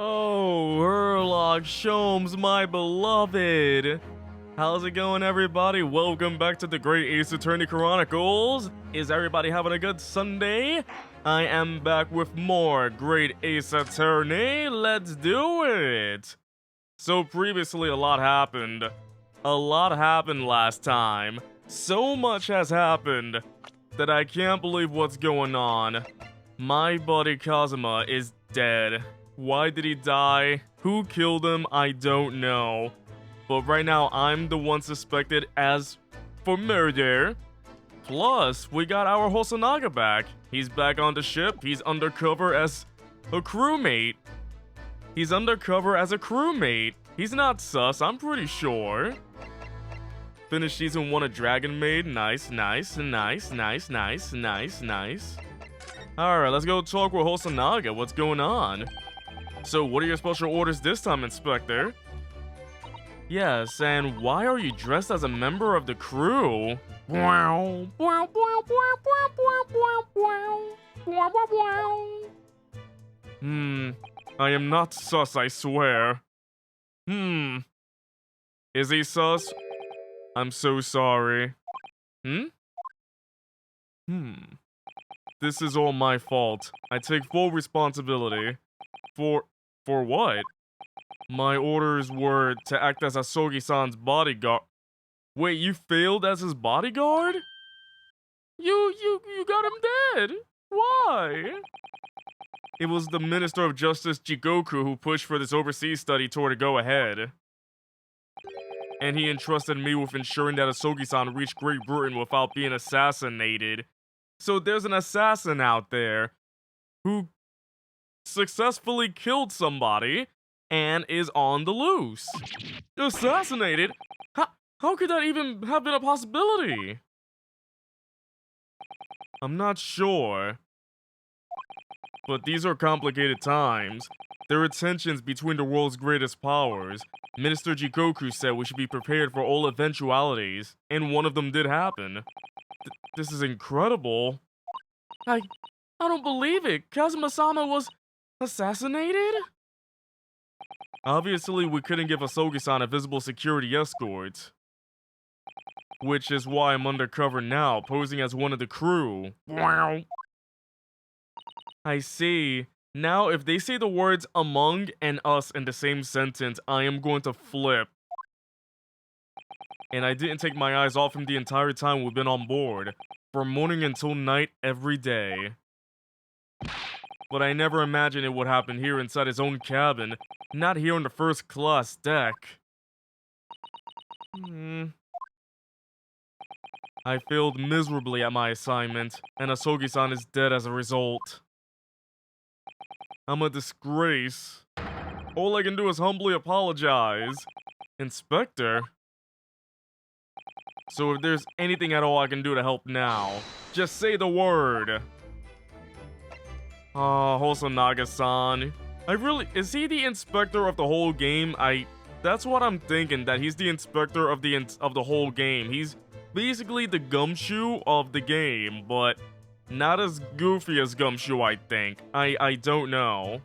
Oh, Herlock Sholmes, my beloved! How's it going, everybody? Welcome back to the Great Ace Attorney Chronicles! Is everybody having a good Sunday? I am back with more Great Ace Attorney. Let's do it! So previously a lot happened. A lot happened last time. So much has happened that I can't believe what's going on. My buddy Kazuma is dead. Why did he die? Who killed him? I don't know. But right now, I'm the one suspected as for murder. Plus, we got our Hosonaga back. He's back on the ship. He's undercover as a crewmate. He's undercover as a crewmate. He's not sus, I'm pretty sure. Finished season 1 of Dragon Maid. Nice. Alright, let's go talk with Hosonaga. What's going on? So, what are your special orders this time, Inspector? Yes, and why are you dressed as a member of the crew? I am not sus, I swear. Is he sus? I'm so sorry. This is all my fault. I take full responsibility. For what? My orders were to act as Asogi-san's bodyguard. Wait, you failed as his bodyguard? You got him dead. Why? It was the Minister of Justice Jigoku who pushed for this overseas study tour to go ahead. And he entrusted me with ensuring that Asogi-san reached Great Britain without being assassinated. So there's an assassin out there who successfully killed somebody and is on the loose. Assassinated? How could that even have been a possibility? I'm not sure. But these are complicated times. There are tensions between the world's greatest powers. Minister Jigoku said we should be prepared for all eventualities, and one of them did happen. This is incredible. I don't believe it. Kazuma-sama was assassinated? Obviously, we couldn't give Asogi-san a visible security escort. Which is why I'm undercover now, posing as one of the crew. Wow. I see. Now, if they say the words among and us in the same sentence, I am going to flip. And I didn't take my eyes off him the entire time we've been on board. From morning until night, every day. But I never imagined it would happen here inside his own cabin, not here on the first class deck. I failed miserably at my assignment, and Asogi-san is dead as a result. I'm a disgrace. All I can do is humbly apologize. Inspector? So if there's anything at all I can do to help now, just say the word. Hosonaga-san. Is he the inspector of the whole game? That's what I'm thinking, that he's the inspector of the whole game. He's basically the Gumshoe of the game, but not as goofy as Gumshoe, I think. I don't know.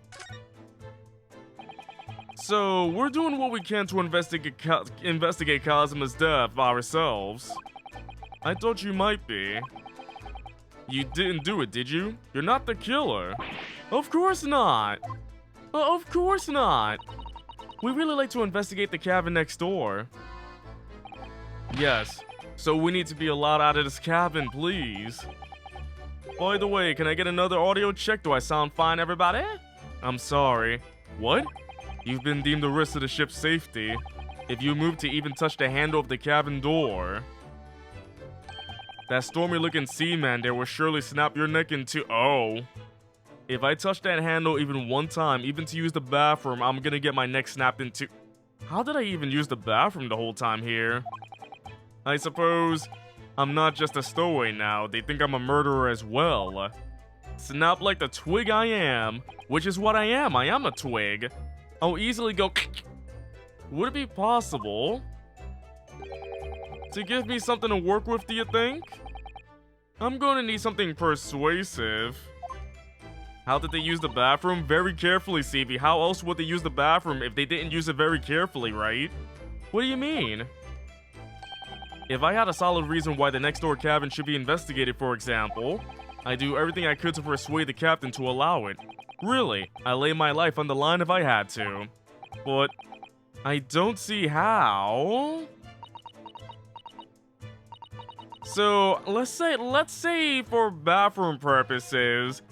So, we're doing what we can to investigate Kazuma's death ourselves. I thought you might be. You didn't do it, did you? You're not the killer. Of course not. Of course not. We really like to investigate the cabin next door. Yes. So we need to be allowed out of this cabin, please. By the way, can I get another audio check? Do I sound fine, everybody? I'm sorry. What? You've been deemed a risk to the ship's safety. If you move to even touch the handle of the cabin door, that stormy-looking seaman there will surely snap your neck in two. Oh. If I touch that handle even one time, even to use the bathroom, I'm gonna get my neck snapped in two. How did I even use the bathroom the whole time here? I suppose I'm not just a stowaway now. They think I'm a murderer as well. Snap like the twig I am, which is what I am. I am a twig. I'll easily go. Would it be possible to give me something to work with, do you think? I'm going to need something persuasive. How did they use the bathroom? Very carefully, CB. How else would they use the bathroom if they didn't use it very carefully, right? What do you mean? If I had a solid reason why the next door cabin should be investigated, for example, I'd do everything I could to persuade the captain to allow it. Really, I lay my life on the line if I had to. But I don't see how. So, let's say for bathroom purposes,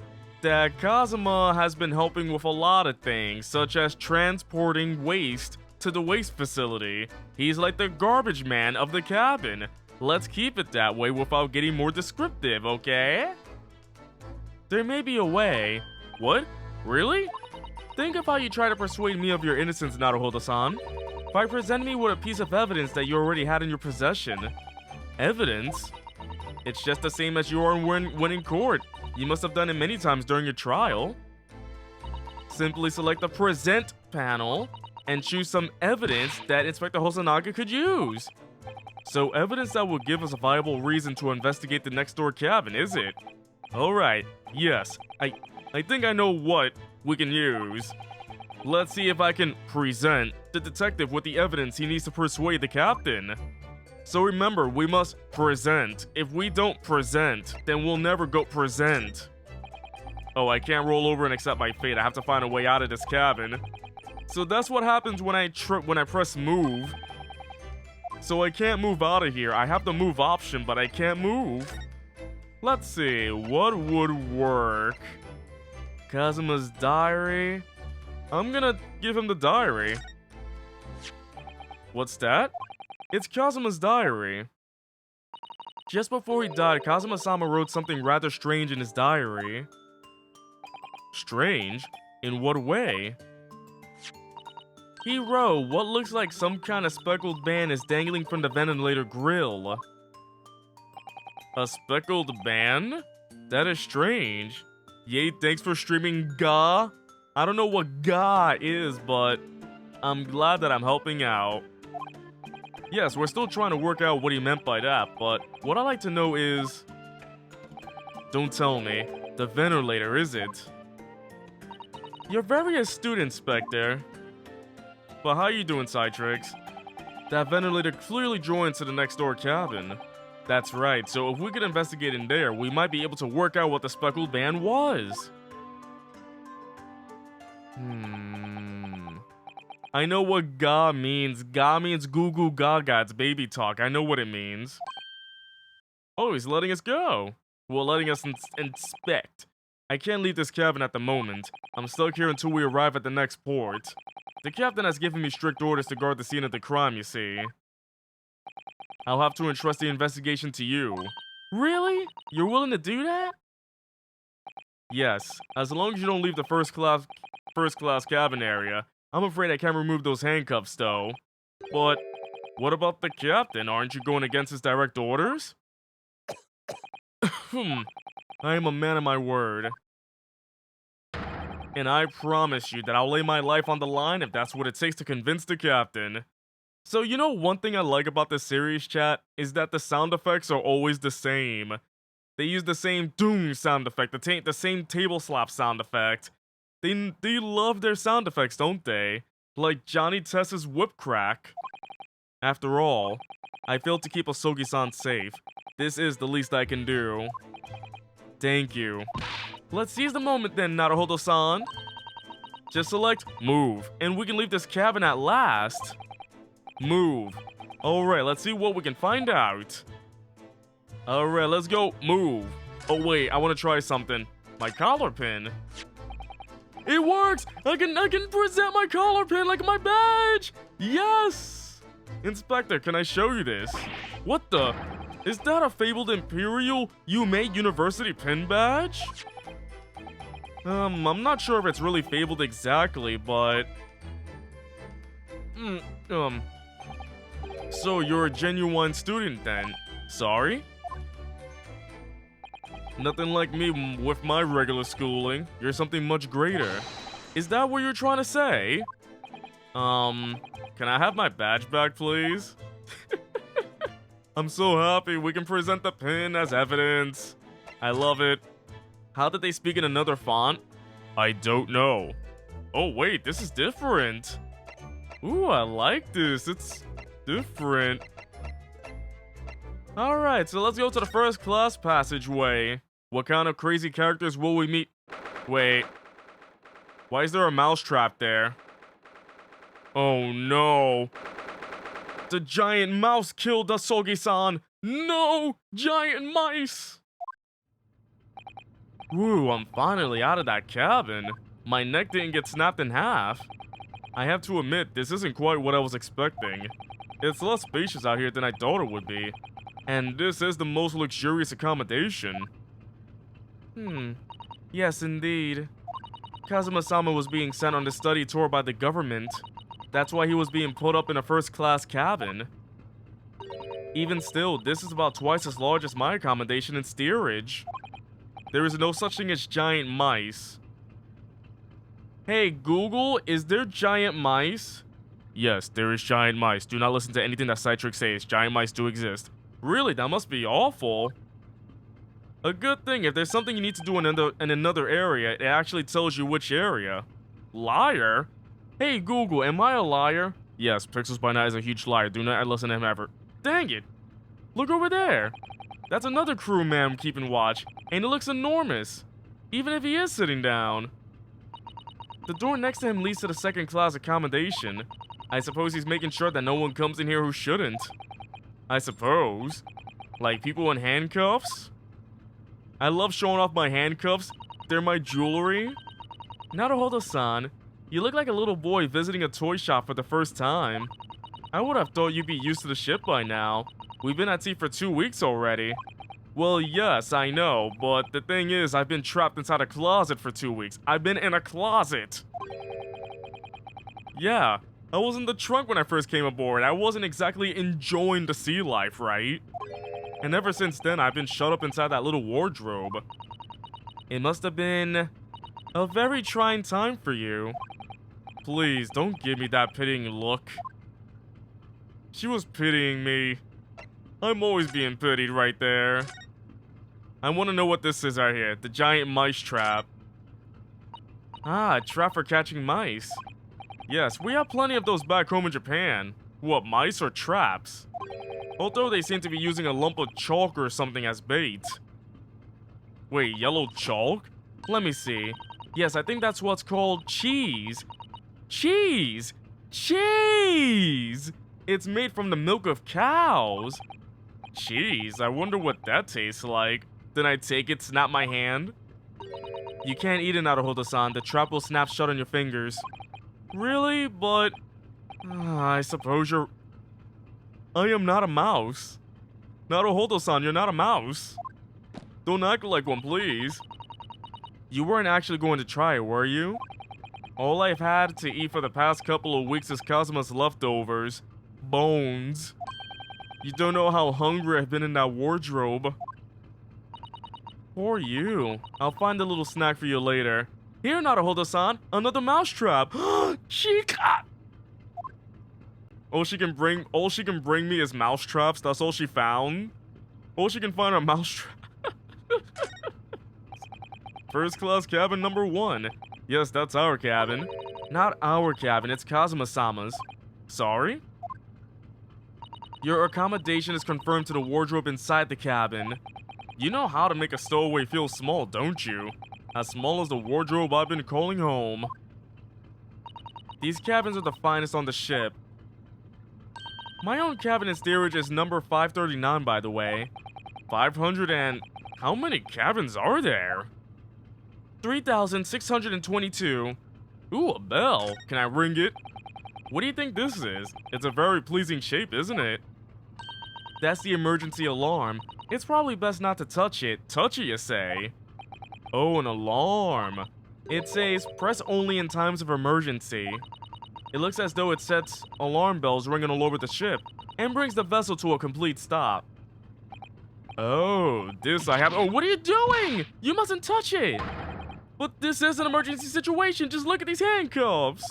that Kazuma has been helping with a lot of things, such as transporting waste to the waste facility. He's like the garbage man of the cabin. Let's keep it that way without getting more descriptive, okay? There may be a way. What? Really? Think of how you try to persuade me of your innocence, Naruhodo-san. By presenting me with a piece of evidence that you already had in your possession. Evidence? It's just the same as you are when in court. You must have done it many times during your trial. Simply select the present panel and choose some evidence that Inspector Hosonaga could use. So evidence that will give us a viable reason to investigate the next door cabin, is it? Alright, yes, I think I know what we can use. Let's see if I can present the detective with the evidence he needs to persuade the captain. So remember, we must present. If we don't present, then we'll never go present. Oh, I can't roll over and accept my fate. I have to find a way out of this cabin. So that's what happens when I press move. So I can't move out of here. I have the move option, but I can't move. Let's see, what would work? Kazuma's diary. I'm gonna give him the diary. What's that? It's Kazuma's diary. Just before he died, Kazuma-sama wrote something rather strange in his diary. Strange? In what way? He wrote, what looks like some kind of speckled band is dangling from the ventilator grill. A speckled band? That is strange. Yay, thanks for streaming, Ga. I don't know what Ga is, but I'm glad that I'm helping out. Yes, we're still trying to work out what he meant by that, but what I'd like to know is... Don't tell me. The ventilator, is it? You're very astute, Inspector. But how you doing, Citrix? That ventilator clearly joins to the next door cabin. That's right, so if we could investigate in there, we might be able to work out what the speckled band was. I know what Ga means. Ga means goo goo gaga. It's baby talk. I know what it means. Oh, he's letting us go. Well, letting us inspect. I can't leave this cabin at the moment. I'm stuck here until we arrive at the next port. The captain has given me strict orders to guard the scene of the crime, you see. I'll have to entrust the investigation to you. Really? You're willing to do that? Yes, as long as you don't leave the first class cabin area. I'm afraid I can't remove those handcuffs, though. But what about the captain? Aren't you going against his direct orders? I am a man of my word. And I promise you that I'll lay my life on the line if that's what it takes to convince the captain. So you know one thing I like about this series, chat, is that the sound effects are always the same. They use the same doom sound effect, the same table slap sound effect. They love their sound effects, don't they? Like Johnny Test's whip crack. After all, I failed to keep Osogi-san safe. This is the least I can do. Thank you. Let's seize the moment then, Naruhodo-san. Just select move, and we can leave this cabin at last. Move. Alright, let's see what we can find out. Alright, let's go. Move. Oh wait, I want to try something. My collar pin. It works! I can present my collar pin like my badge! Yes! Inspector, can I show you this? What the? Is that a fabled Imperial Yume University pin badge? I'm not sure if it's really fabled exactly, but... So you're a genuine student then? Sorry? Nothing like me with my regular schooling. You're something much greater. Is that what you're trying to say? Can I have my badge back, please? I'm so happy we can present the pin as evidence. I love it. How did they speak in another font? I don't know. Oh wait, this is different. Ooh, I like this. It's different. Alright, so let's go to the first class passageway. What kind of crazy characters will we meet? Wait. Why is there a mousetrap there? Oh no. The giant mouse killed Asogi-san. No! Giant mice! Woo, I'm finally out of that cabin. My neck didn't get snapped in half. I have to admit, this isn't quite what I was expecting. It's less spacious out here than I thought it would be. And this is the most luxurious accommodation. Yes, indeed. Kazuma-sama was being sent on a study tour by the government. That's why he was being put up in a first-class cabin. Even still, this is about twice as large as my accommodation in steerage. There is no such thing as giant mice. Hey, Google, is there giant mice? Yes, there is giant mice. Do not listen to anything that Citrix says. Giant mice do exist. Really, that must be awful. A good thing, if there's something you need to do in another area, it actually tells you which area. Liar? Hey, Google, am I a liar? Yes, Pixels by Night is a huge liar. Do not listen to him ever. Dang it. Look over there. That's another crewman keeping watch, and it looks enormous, even if he is sitting down. The door next to him leads to the second-class accommodation. I suppose he's making sure that no one comes in here who shouldn't. I suppose. Like people in handcuffs? I love showing off my handcuffs. They're my jewelry. Naruhodo-san, you look like a little boy visiting a toy shop for the first time. I would have thought you'd be used to the ship by now. We've been at sea for 2 weeks already. Well, yes, I know, but the thing is, I've been trapped inside a closet for 2 weeks. I've been in a closet. Yeah, I was in the trunk when I first came aboard. I wasn't exactly enjoying the sea life, right? And ever since then, I've been shut up inside that little wardrobe. It must have been a very trying time for you. Please, don't give me that pitying look. She was pitying me. I'm always being pitied right there. I want to know what this is right here. The giant mice trap. Ah, a trap for catching mice. Yes, we have plenty of those back home in Japan. What, mice or traps? Although they seem to be using a lump of chalk or something as bait. Wait, yellow chalk? Let me see. Yes, I think that's what's called cheese. Cheese! Cheese! It's made from the milk of cows. Cheese, I wonder what that tastes like. Then I take it, snap my hand. You can't eat it, Naruhodo-san. The trap will snap shut on your fingers. Really? But... I suppose you're... I am not a mouse. Naruhodo-san, you're not a mouse. Don't act like one, please. You weren't actually going to try it, were you? All I've had to eat for the past couple of weeks is Kazuma's leftovers. Bones. You don't know how hungry I've been in that wardrobe. Poor you. I'll find a little snack for you later. Here, Naruhodo-san, another mousetrap. Chica! All she can bring me is mousetraps. That's all she found. All she can find are mousetraps. First class cabin number 1. Yes, that's our cabin. Not our cabin, it's Kazuma-sama's. Sorry? Your accommodation is confirmed to the wardrobe inside the cabin. You know how to make a stowaway feel small, don't you? As small as the wardrobe I've been calling home. These cabins are the finest on the ship. My own cabin in steerage is number 539, by the way. 500 and... How many cabins are there? 3,622. Ooh, a bell. Can I ring it? What do you think this is? It's a very pleasing shape, isn't it? That's the emergency alarm. It's probably best not to touch it. Touch it, you say? Oh, an alarm. It says, press only in times of emergency. It looks as though it sets alarm bells ringing all over the ship and brings the vessel to a complete stop. Oh, this I have. Oh, what are you doing? You mustn't touch it. But this is an emergency situation. Just look at these handcuffs.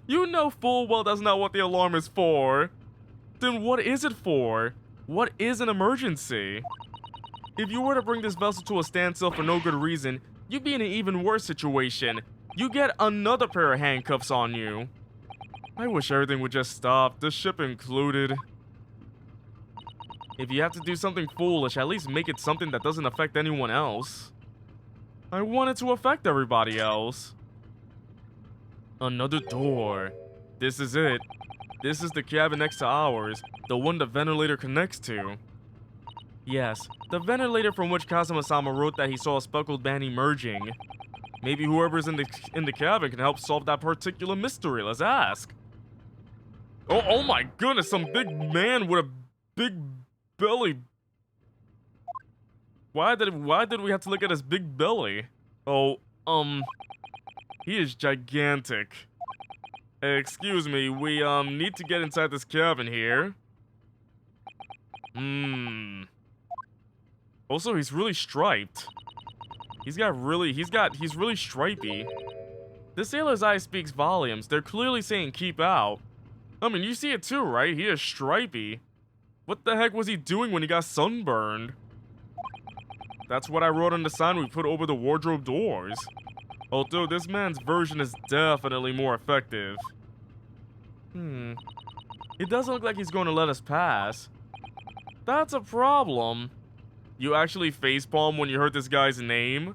You know full well that's not what the alarm is for. Then what is it for? What is an emergency? If you were to bring this vessel to a standstill for no good reason, you'd be in an even worse situation. You get another pair of handcuffs on you. I wish everything would just stop, this ship included. If you have to do something foolish, at least make it something that doesn't affect anyone else. I want it to affect everybody else. Another door. This is it. This is the cabin next to ours, the one the ventilator connects to. Yes, the ventilator from which Kazuma-sama wrote that he saw a speckled man emerging. Maybe whoever's in the cabin can help solve that particular mystery. Let's ask. Oh my goodness, some big man with a big belly. Why did we have to look at his big belly? Oh, he is gigantic. Excuse me, we need to get inside this cabin here. Also, he's really striped. He's really stripy. The sailor's eye speaks volumes. They're clearly saying keep out. I mean, you see it too, right? He is stripy. What the heck was he doing when he got sunburned? That's what I wrote on the sign we put over the wardrobe doors. Although this man's version is definitely more effective. It doesn't look like he's going to let us pass. That's a problem. You actually facepalm when you heard this guy's name?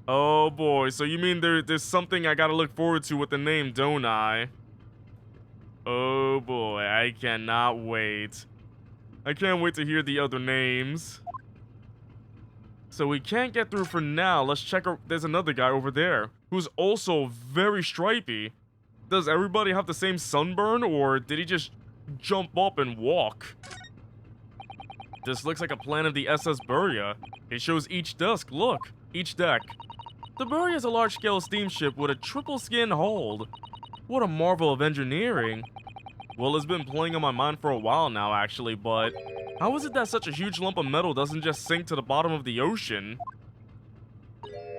Oh boy, so you mean there's something I gotta look forward to with the name, don't I? Oh boy, I cannot wait. I can't wait to hear the other names. So we can't get through for now. Let's check there's another guy over there who's also very stripy. Does everybody have the same sunburn, or did he just jump up and walk? This looks like a plan of the SS Burya. It shows each desk, look, each deck. The Burya is a large-scale steamship with a triple-skin hold. What a marvel of engineering. Well, it's been playing on my mind for a while now, actually, but how is it that such a huge lump of metal doesn't just sink to the bottom of the ocean?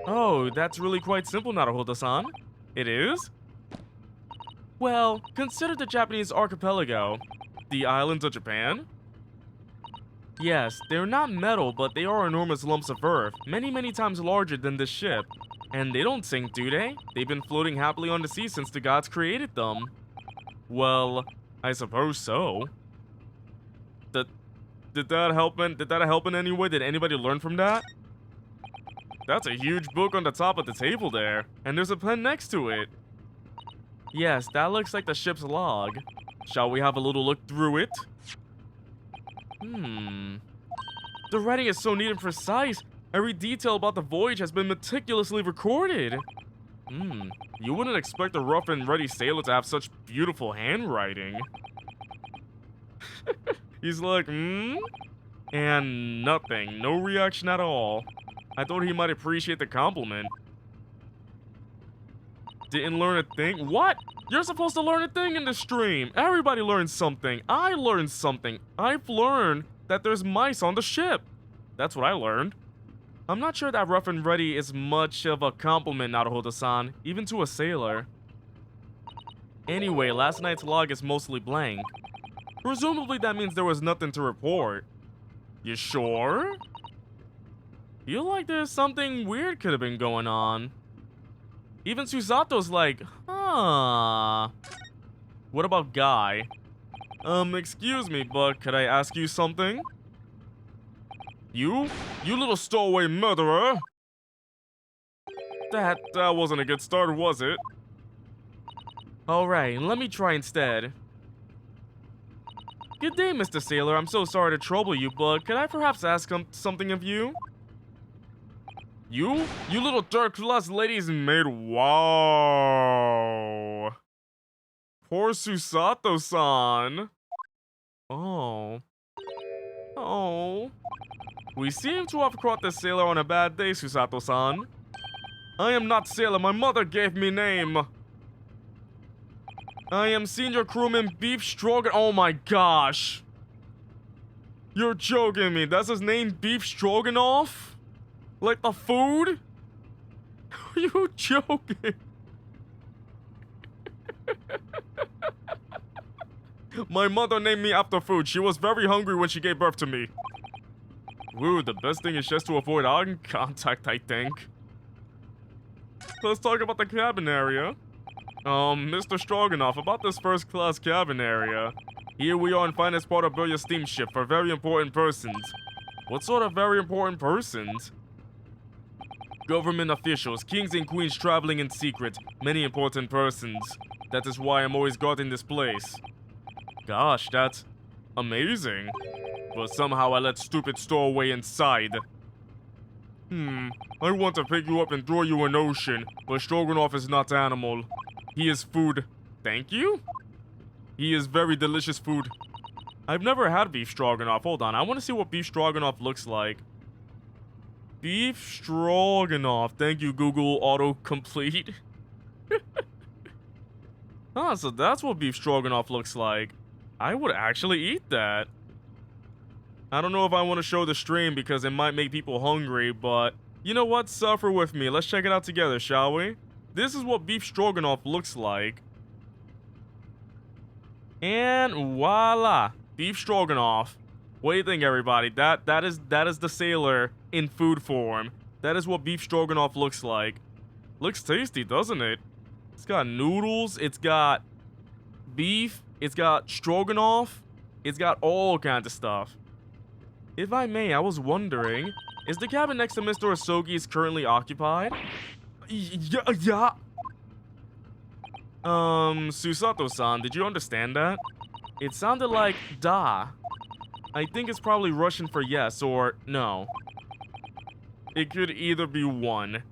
Oh, that's really quite simple, Naruhodo-san. It is? Well, consider the Japanese archipelago. The islands of Japan? Yes, they're not metal, but they are enormous lumps of earth, many times larger than this ship. And they don't sink, do they? They've been floating happily on the sea since the gods created them. Well, I suppose so. Did that help in any way? Did anybody learn from that? That's a huge book on the top of the table there, and there's a pen next to it. Yes, that looks like the ship's log. Shall we have a little look through it? The writing is so neat and precise. Every detail about the voyage has been meticulously recorded. You wouldn't expect a rough and ready sailor to have such beautiful handwriting. He's like, And nothing. No reaction at all. I thought he might appreciate the compliment. Didn't learn a thing? What? You're supposed to learn a thing in the stream. Everybody learns something. I learned something. I've learned that there's mice on the ship. That's what I learned. I'm not sure that rough and ready is much of a compliment, Naruhodo-san, even to a sailor. Anyway, last night's log is mostly blank. Presumably that means there was nothing to report. You sure? Feel like there's something weird could have been going on. Even Susato's like, huh. What about Guy? Excuse me, but could I ask you something? You little stowaway murderer! That wasn't a good start, was it? Alright, let me try instead. Good day, Mr. Sailor. I'm so sorry to trouble you, but could I perhaps ask something of you? You little third-class lady's maid. Wow. Poor Susato-san. Oh. We seem to have caught the sailor on a bad day, Susato-san. I am not sailor. My mother gave me name. I am senior crewman Beef Stroganoff. Oh my gosh. You're joking me. That's his name, Beef Stroganoff? Like the food? Are you joking? My mother named me after food. She was very hungry when she gave birth to me. Woo, the best thing is just to avoid eye contact, I think. let's talk about the cabin area. Mr. Stroganoff, about this first-class cabin area. Here we are in finest part of your steamship for very important persons. What sort of very important persons? Government officials, kings and queens traveling in secret, many important persons. That is why I'm always guarding this place. Gosh, that's amazing. But somehow I let stupid stowaway inside. I want to pick you up and throw you in ocean, but Stroganoff is not animal. He is food. Thank you? He is very delicious food. I've never had beef stroganoff. Hold on, I want to see what beef stroganoff looks like. Beef stroganoff. Thank you, Google autocomplete. Ah, so that's what beef stroganoff looks like. I would actually eat that. I don't know if I want to show the stream because it might make people hungry, but you know what? Suffer with me. Let's check it out together, shall we? This is what beef stroganoff looks like. And voila, beef stroganoff. What do you think, everybody? That is the sailor in food form. That is what beef stroganoff looks like. Looks tasty, doesn't it? It's got noodles, it's got beef, it's got stroganoff, it's got all kinds of stuff. If I may, I was wondering, is the cabin next to Mr. Asogi's currently occupied? Yeah. Susato-san, did you understand that? It sounded like da. I think it's probably Russian for yes or no. It could either be one.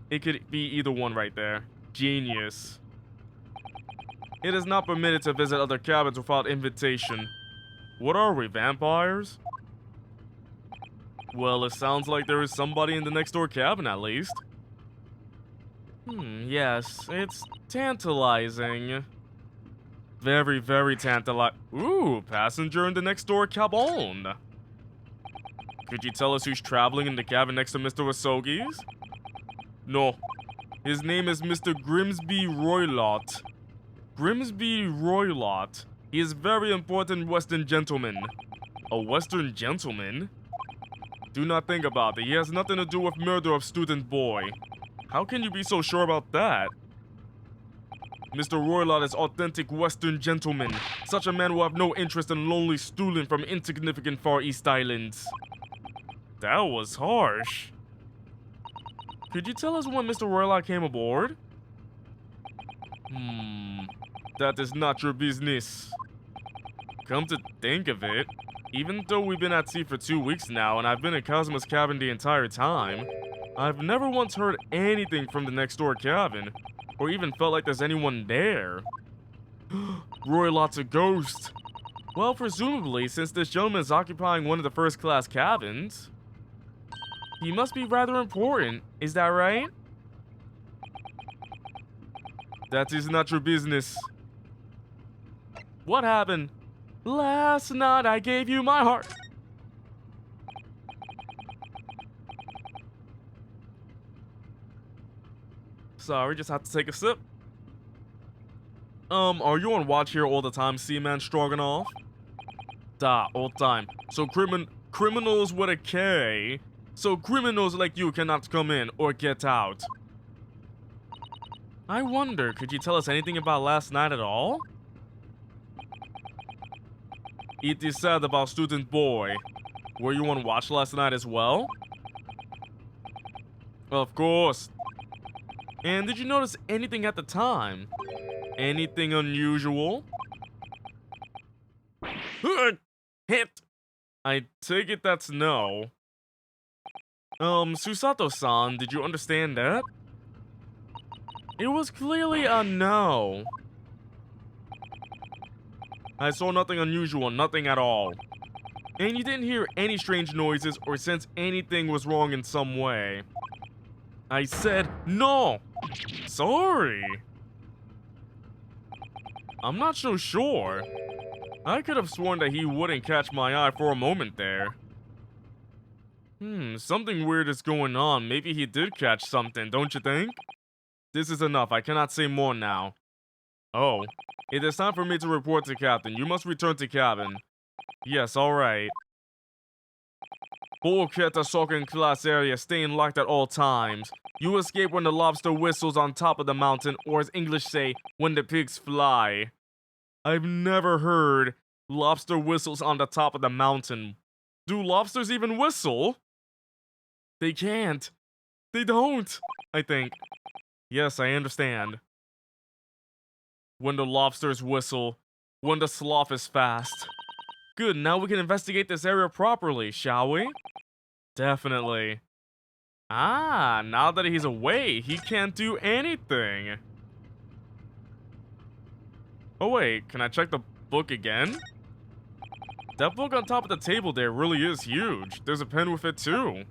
It could be either one right there. Genius. It is not permitted to visit other cabins without invitation. What are we, vampires? Well, it sounds like there is somebody in the next door cabin at least. Yes, it's tantalizing. Very, very tantalizing. Ooh, passenger in the next door cabin. Could you tell us who's traveling in the cabin next to Mr. Asogi's? No. His name is Mr. Grimsby Roylott. Grimsby Roylott. He is very important Western gentleman. A Western gentleman? Do not think about it. He has nothing to do with murder of student boy. How can you be so sure about that? Mr. Roylott is authentic Western gentleman. Such a man will have no interest in lonely stooling from insignificant Far East Islands. That was harsh. Could you tell us when Mr. Roylott came aboard? That is not your business. Come to think of it, even though we've been at sea for 2 weeks now and I've been in Kazuma's cabin the entire time, I've never once heard anything from the next door cabin, or even felt like there's anyone there. Roylott's a ghost. Well, presumably, since this gentleman is occupying one of the first-class cabins, he must be rather important, is that right? That is not your business. What happened? Last night I gave you my heart. Sorry, just have to take a sip. Are you on watch here all the time, Seaman Stroganoff? Da, all time. So criminals with a K. So criminals like you cannot come in or get out. I wonder, could you tell us anything about last night at all? It is sad about student boy. Were you on watch last night as well? Of course. And did you notice anything at the time? Anything unusual? Hit! I take it that's no. Susato-san, did you understand that? It was clearly a no. I saw nothing unusual, nothing at all. And you didn't hear any strange noises or sense anything was wrong in some way. I said no. Sorry. I'm not so sure. I could have sworn that he wouldn't catch my eye for a moment there. Something weird is going on. Maybe he did catch something, don't you think? This is enough. I cannot say more now. Oh, it is time for me to report to Captain. You must return to cabin. Yes, alright. Bulkhead to second class area, staying locked at all times. You escape when the lobster whistles on top of the mountain, or as English say, when the pigs fly. I've never heard lobster whistles on the top of the mountain. Do lobsters even whistle? They can't. They don't, I think. Yes, I understand. When the lobsters whistle, when the sloth is fast. Good, now we can investigate this area properly, shall we? Definitely. Ah, now that he's away, he can't do anything. Oh wait, can I check the book again? That book on top of the table there really is huge. There's a pen with it too.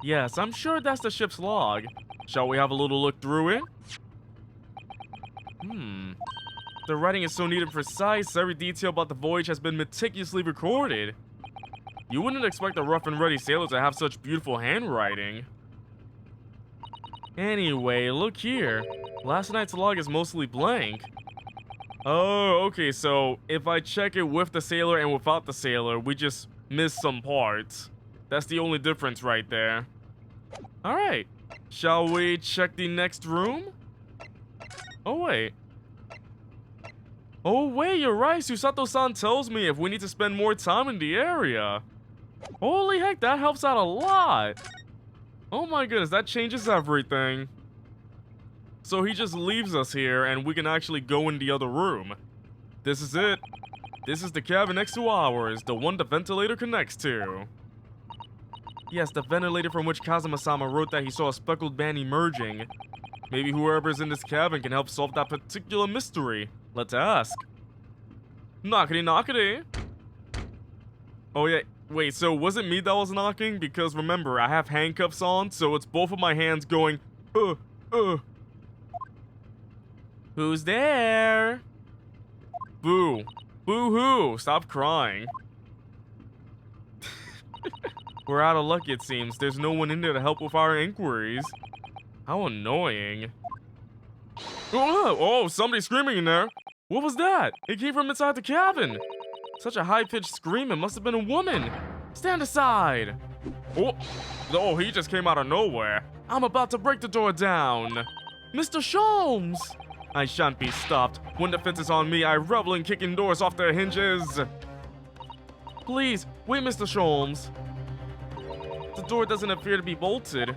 Yes, I'm sure that's the ship's log. Shall we have a little look through it? The writing is so neat and precise, every detail about the voyage has been meticulously recorded. You wouldn't expect a rough and ready sailor to have such beautiful handwriting. Anyway, look here. Last night's log is mostly blank. Oh, okay, so if I check it with the sailor and without the sailor, we just miss some parts. That's the only difference right there. Alright, shall we check the next room? Oh wait, you're right, Susato-san tells me if we need to spend more time in the area. Holy heck, that helps out a lot. Oh my goodness, that changes everything. So he just leaves us here and we can actually go in the other room. This is it. This is the cabin next to ours, the one the ventilator connects to. Yes, the ventilator from which Kazuma-sama wrote that he saw a speckled band emerging. Maybe whoever's in this cabin can help solve that particular mystery. Let's ask. Knockity knockity. Oh yeah, wait, so was it me that was knocking? Because remember, I have handcuffs on, so it's both of my hands going, Who's there? Boo. Boo-hoo, stop crying. We're out of luck, it seems. There's no one in there to help with our inquiries. How annoying. Oh, somebody's screaming in there. What was that? It came from inside the cabin. Such a high-pitched scream, it must have been a woman. Stand aside. Oh, he just came out of nowhere. I'm about to break the door down. Mr. Sholmes! I shan't be stopped. When the fence is on me, I revel in kicking doors off their hinges. Please, wait, Mr. Sholmes. The door doesn't appear to be bolted.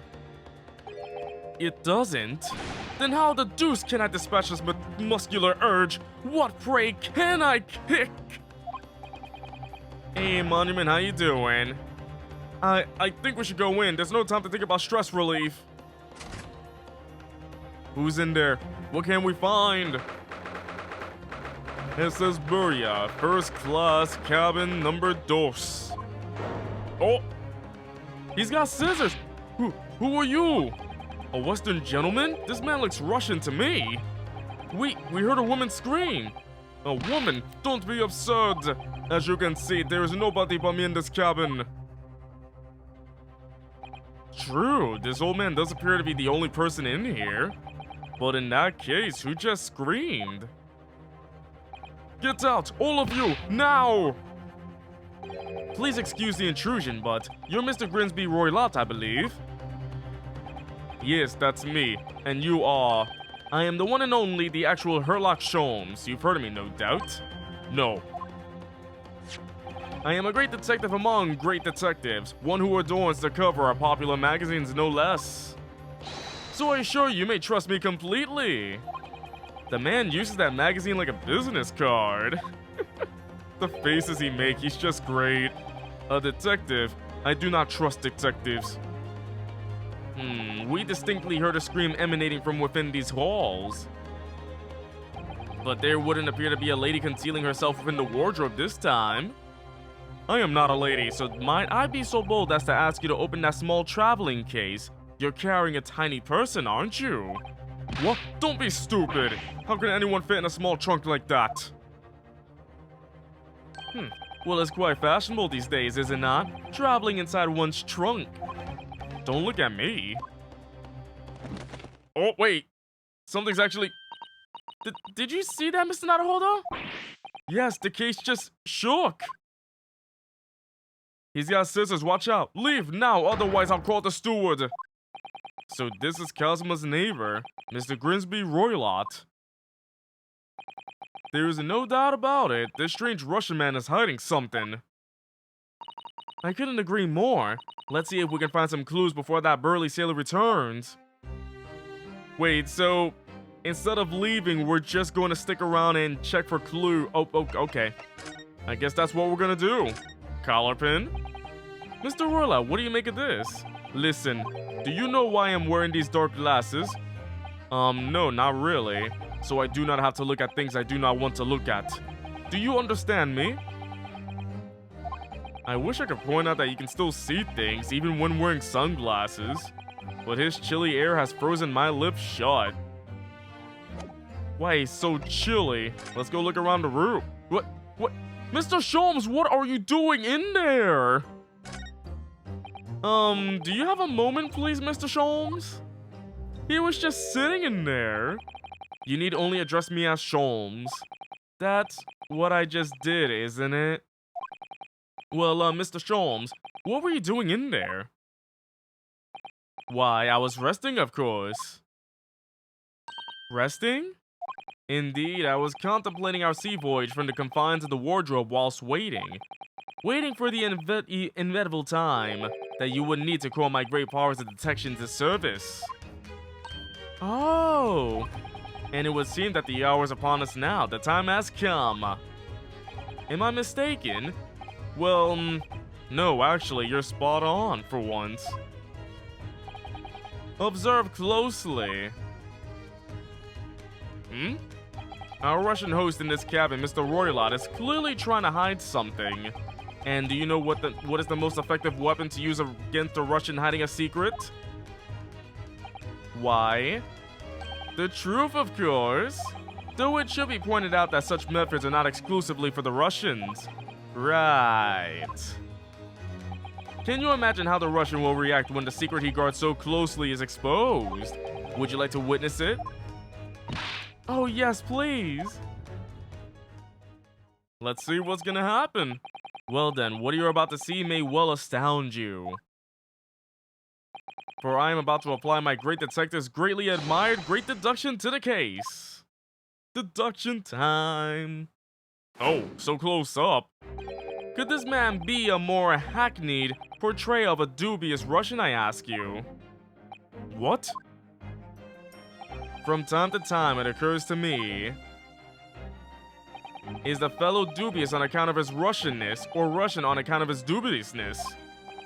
It doesn't? Then how the deuce can I dispatch this muscular urge? What, pray, can I kick? Hey, Monument, how you doing? I think we should go in. There's no time to think about stress relief. Who's in there? What can we find? It says Buria, first class, cabin number dos. Oh! He's got scissors! Who are you? A Western gentleman? This man looks Russian to me. We heard a woman scream. A woman? Don't be absurd. As you can see, there is nobody but me in this cabin. True, this old man does appear to be the only person in here. But in that case, who just screamed? Get out, all of you, now! Please excuse the intrusion, but you're Mr. Grimsby Roylott, I believe. Yes, that's me. And you are... I am the one and only, the actual Herlock Sholmes. You've heard of me, no doubt? No. I am a great detective among great detectives. One who adorns the cover of popular magazines, no less. So I assure you may trust me completely. The man uses that magazine like a business card. The faces he makes, he's just great. A detective? I do not trust detectives. We distinctly heard a scream emanating from within these halls. But there wouldn't appear to be a lady concealing herself within the wardrobe this time. I am not a lady, so might I be so bold as to ask you to open that small traveling case? You're carrying a tiny person, aren't you? What? Don't be stupid! How can anyone fit in a small trunk like that? Well, it's quite fashionable these days, is it not? Traveling inside one's trunk. Don't look at me. Oh, wait. Something's actually... Did you see that, Mr. Naruhodo? Yes, the case just shook. He's got scissors, watch out. Leave now, otherwise I'll call the steward. So this is Cosmo's neighbor, Mr. Grimsby Roylott. There's no doubt about it, this strange Russian man is hiding something. I couldn't agree more. Let's see if we can find some clues before that burly sailor returns. Wait, so instead of leaving, we're just going to stick around and check for clue. Oh, okay. I guess that's what we're gonna do. Collar pin? Mr. Roylott, what do you make of this? Listen, do you know why I'm wearing these dark glasses? No, not really. So I do not have to look at things I do not want to look at. Do you understand me? I wish I could point out that you can still see things even when wearing sunglasses. But his chilly air has frozen my lips shut. Why, he's so chilly. Let's go look around the room. What? Mr. Sholmes, what are you doing in there? Do you have a moment, please, Mr. Sholmes? He was just sitting in there. You need only address me as Sholmes. That's what I just did, isn't it? Well, Mr. Sholmes, what were you doing in there? Why, I was resting, of course. Resting? Indeed, I was contemplating our sea voyage from the confines of the wardrobe whilst waiting. Waiting for the inevitable time that you would need to call my great powers of detection to service. Oh, and it would seem that the hour is upon us now. The time has come. Am I mistaken? Well, no, actually, you're spot on for once. Observe closely. Our Russian host in this cabin, Mr. Roylott, is clearly trying to hide something. And do you know what is the most effective weapon to use against a Russian hiding a secret? Why? The truth, of course. Though it should be pointed out that such methods are not exclusively for the Russians. Right. Can you imagine how the Russian will react when the secret he guards so closely is exposed? Would you like to witness it? Oh yes, please. Let's see what's gonna happen. Well then, what you're about to see may well astound you. For I am about to apply my great detective's greatly admired great deduction to the case. Deduction time. Oh, so close up. Could this man be a more hackneyed portrayal of a dubious Russian, I ask you? What? From time to time, it occurs to me. Is the fellow dubious on account of his Russianness, or Russian on account of his dubiousness?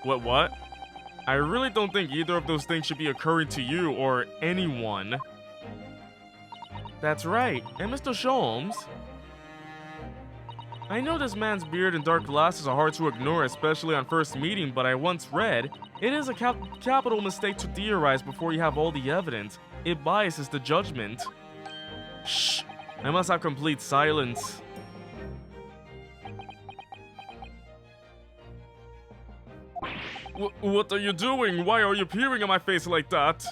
What? I really don't think either of those things should be occurring to you or anyone. That's right. And Mr. Sholmes? I know this man's beard and dark glasses are hard to ignore, especially on first meeting, but I once read, it is a capital mistake to theorize before you have all the evidence. It biases the judgment. Shh! I must have complete silence. What are you doing? Why are you peering at my face like that?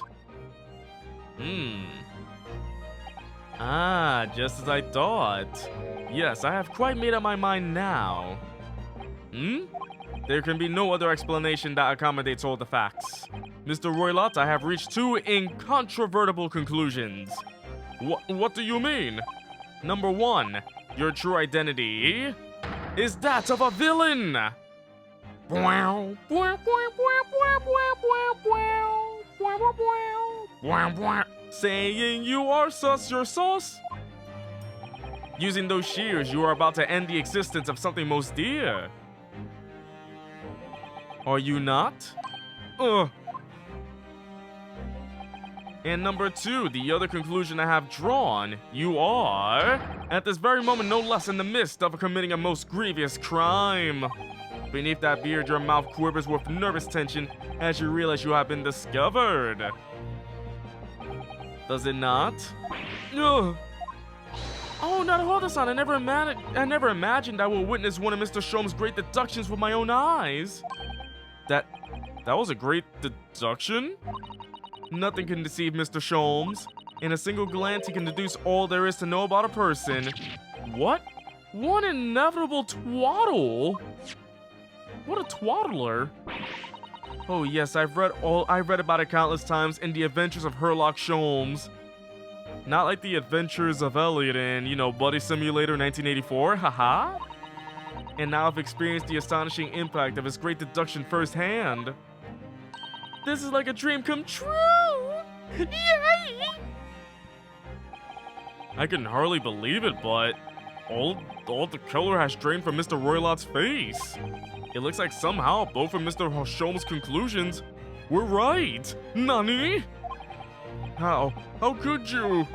Ah, just as I thought. Yes, I have quite made up my mind now. There can be no other explanation that accommodates all the facts. Mr. Roylott, I have reached two incontrovertible conclusions. What do you mean? Number one, your true identity is that of a villain. Saying you are sus your sauce? Using those shears, you are about to end the existence of something most dear. Are you not? And number two, the other conclusion I have drawn, you are, at this very moment, no less in the midst of committing a most grievous crime. Beneath that beard, your mouth quivers with nervous tension as you realize you have been discovered. Does it not? Ugh. Oh, now hold this on. I never imagined I will witness one of Mr. Sholmes' great deductions with my own eyes. That was a great deduction? Nothing can deceive Mr. Sholmes. In a single glance, he can deduce all there is to know about a person. What? One inevitable twaddle? What a twaddler. Oh yes, I've read about it countless times in the Adventures of Sherlock Holmes. Not like the Adventures of Elliot in, Buddy Simulator 1984, haha. And now I've experienced the astonishing impact of his great deduction firsthand. This is like a dream come true! Yay! I can hardly believe it, but all the color has drained from Mr. Roylot's face. It looks like somehow both of Mr. Holmes' conclusions were right. Nani? How could you?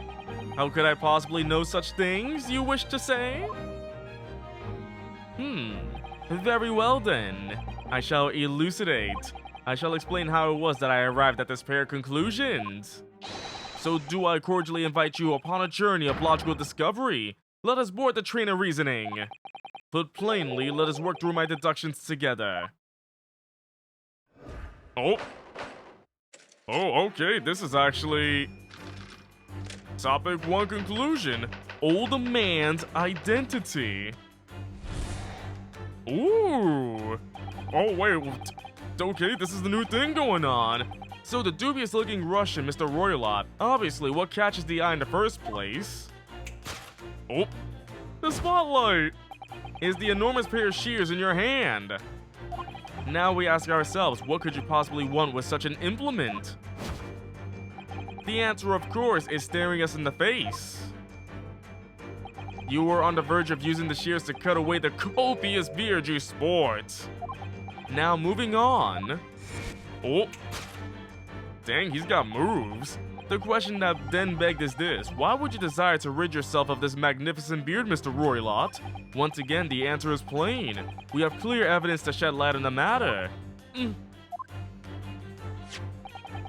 How could I possibly know such things, you wish to say? Very well then. I shall elucidate. I shall explain how it was that I arrived at this pair of conclusions. So do I cordially invite you upon a journey of logical discovery. Let us board the train of reasoning. Put plainly, let us work through my deductions together. Oh, okay, this is actually... Topic 1 conclusion. Old man's identity. Ooh. Oh, wait. Okay, this is the new thing going on. So the dubious-looking Russian, Mr. Roylott. Obviously, what catches the eye in the first place? Oh, the spotlight. Is the enormous pair of shears in your hand. Now we ask ourselves, what could you possibly want with such an implement? The answer, of course, is staring us in the face. You were on the verge of using the shears to cut away the copious beard you sport. Now moving on. Oh. Dang, he's got moves. The question that then begged is this: why would you desire to rid yourself of this magnificent beard, Mr. Roylott? Once again, the answer is plain. We have clear evidence to shed light on the matter.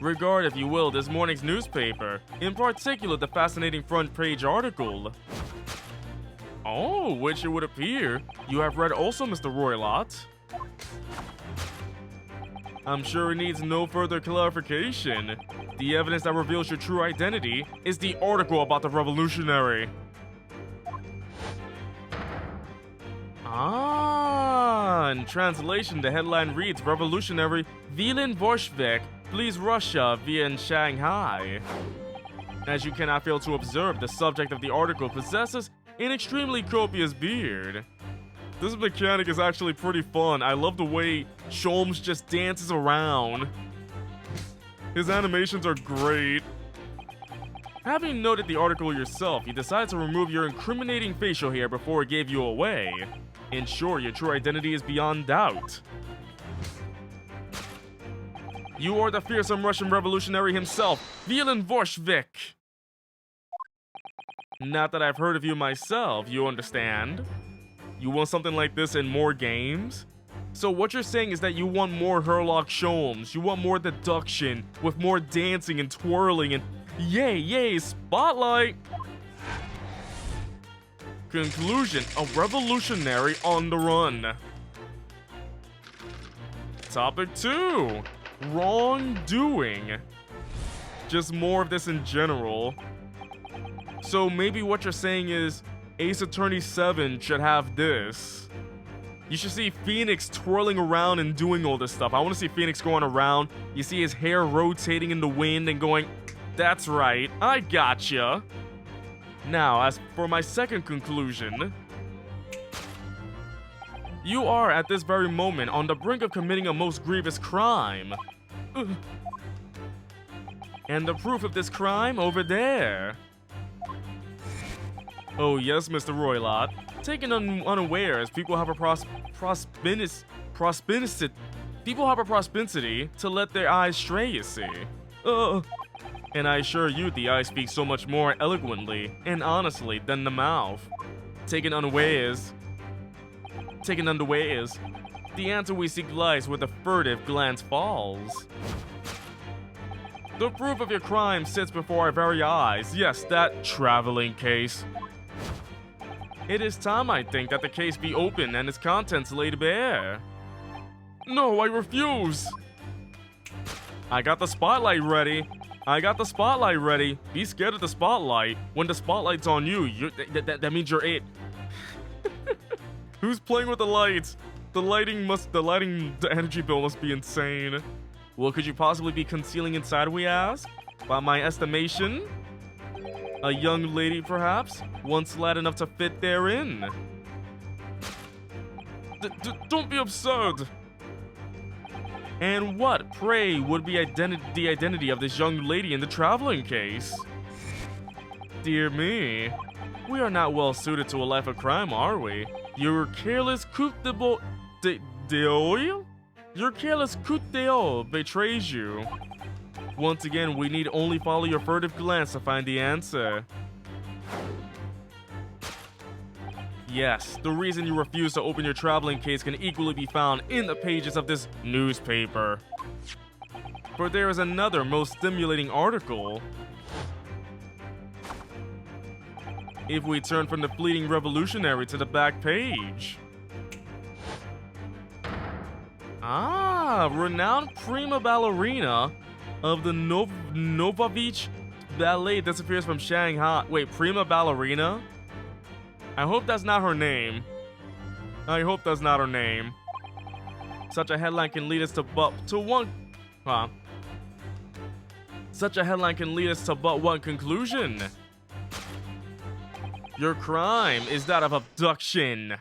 Regard, if you will, this morning's newspaper, in particular the fascinating front page article. Oh, which it would appear you have read also, Mr. Roylott. I'm sure it needs no further clarification. The evidence that reveals your true identity is the article about the revolutionary. In translation, the headline reads, Revolutionary Villain Bolshevik flees Russia via Shanghai. As you cannot fail to observe, the subject of the article possesses an extremely copious beard. This mechanic is actually pretty fun. I love the way Sholmes just dances around. His animations are great. Having noted the article yourself, you decide to remove your incriminating facial hair before it gave you away. In short, your true identity is beyond doubt. You are the fearsome Russian revolutionary himself, Villain Bolshevik. Not that I've heard of you myself, you understand? You want something like this in more games? So what you're saying is that you want more Sherlock Holmes, you want more deduction, with more dancing and twirling and yay, spotlight! Conclusion, a revolutionary on the run. Topic 2, wrongdoing. Just more of this in general. So maybe what you're saying is Ace Attorney 7 should have this. You should see Phoenix twirling around and doing all this stuff. I want to see Phoenix going around. You see his hair rotating in the wind and going, that's right, I gotcha. Now, as for my second conclusion, you are at this very moment on the brink of committing a most grievous crime. And the proof of this crime over there. Oh yes, Mr. Roylott. Taken unawares, people have a propensity to let their eyes stray, you see. And I assure you, the eye speaks so much more eloquently and honestly than the mouth. Taken unawares, the answer we seek lies where the furtive glance falls. The proof of your crime sits before our very eyes. Yes, that traveling case. It is time, I think, that the case be opened and its contents laid bare. No, I refuse! I got the spotlight ready. Be scared of the spotlight. When the spotlight's on you, that means you're it. Who's playing with the lights? the energy bill must be insane. What could you possibly be concealing inside, we ask? By my estimation, a young lady, perhaps, once lad enough to fit therein. Don't be absurd. And what, pray, would be the identity of this young lady in the traveling case? Dear me, we are not well suited to a life of crime, are we? Your careless coup d'oeil? Your careless coup d'oeil betrays you. Once again, we need only follow your furtive glance to find the answer. Yes, the reason you refuse to open your traveling case can equally be found in the pages of this newspaper. For there is another most stimulating article. If we turn from the fleeting revolutionary to the back page. Ah, renowned prima ballerina of the Novovich Ballet disappears from Shanghai. Wait, prima ballerina? I hope that's not her name. I hope that's not her name. Such a headline can lead us to but one conclusion. Your crime is that of abduction.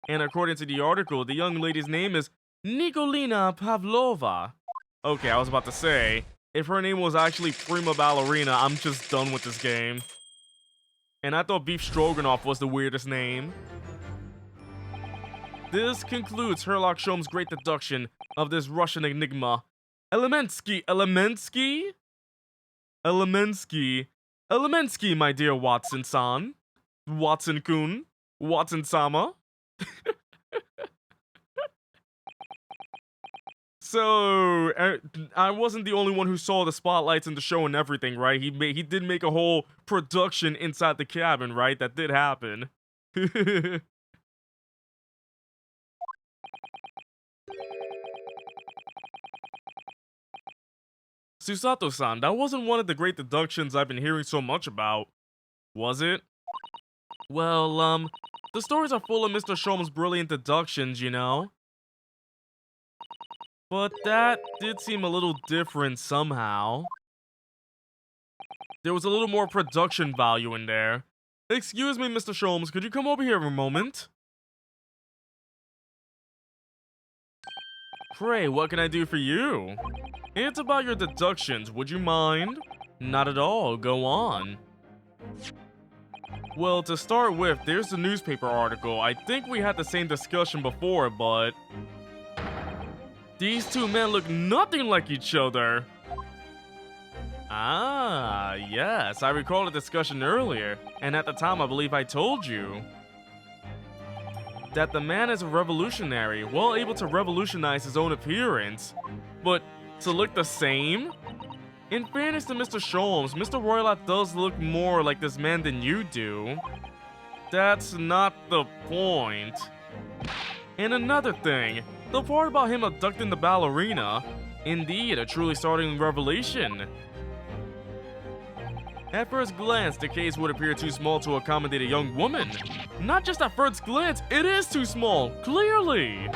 And according to the article, the young lady's name is Nikolina Pavlova. Okay, I was about to say, if her name was actually Prima Ballerina, I'm just done with this game. And I thought Beef Stroganoff was the weirdest name. This concludes Sherlock Sholmes' great deduction of this Russian enigma. Elemensky, my dear Watson-san. Watson-kun. Watson-sama. So, I wasn't the only one who saw the spotlights in the show and everything, right? He did make a whole production inside the cabin, right? That did happen. Susato-san, that wasn't one of the great deductions I've been hearing so much about. Was it? Well, the stories are full of Mr. Sholmes' brilliant deductions, you know? But that did seem a little different somehow. There was a little more production value in there. Excuse me, Mr. Sholmes, could you come over here for a moment? Pray, what can I do for you? It's about your deductions, would you mind? Not at all, go on. Well, to start with, there's the newspaper article. I think we had the same discussion before, but these two men look nothing like each other. Ah, yes, I recall the discussion earlier, and at the time I believe I told you that the man is a revolutionary, well able to revolutionize his own appearance, but to look the same? In fairness to Mr. Sholmes, Mr. Roylat does look more like this man than you do. That's not the point. And another thing, the part about him abducting the ballerina, indeed a truly startling revelation. At first glance, the case would appear too small to accommodate a young woman. Not just at first glance, it is too small, clearly.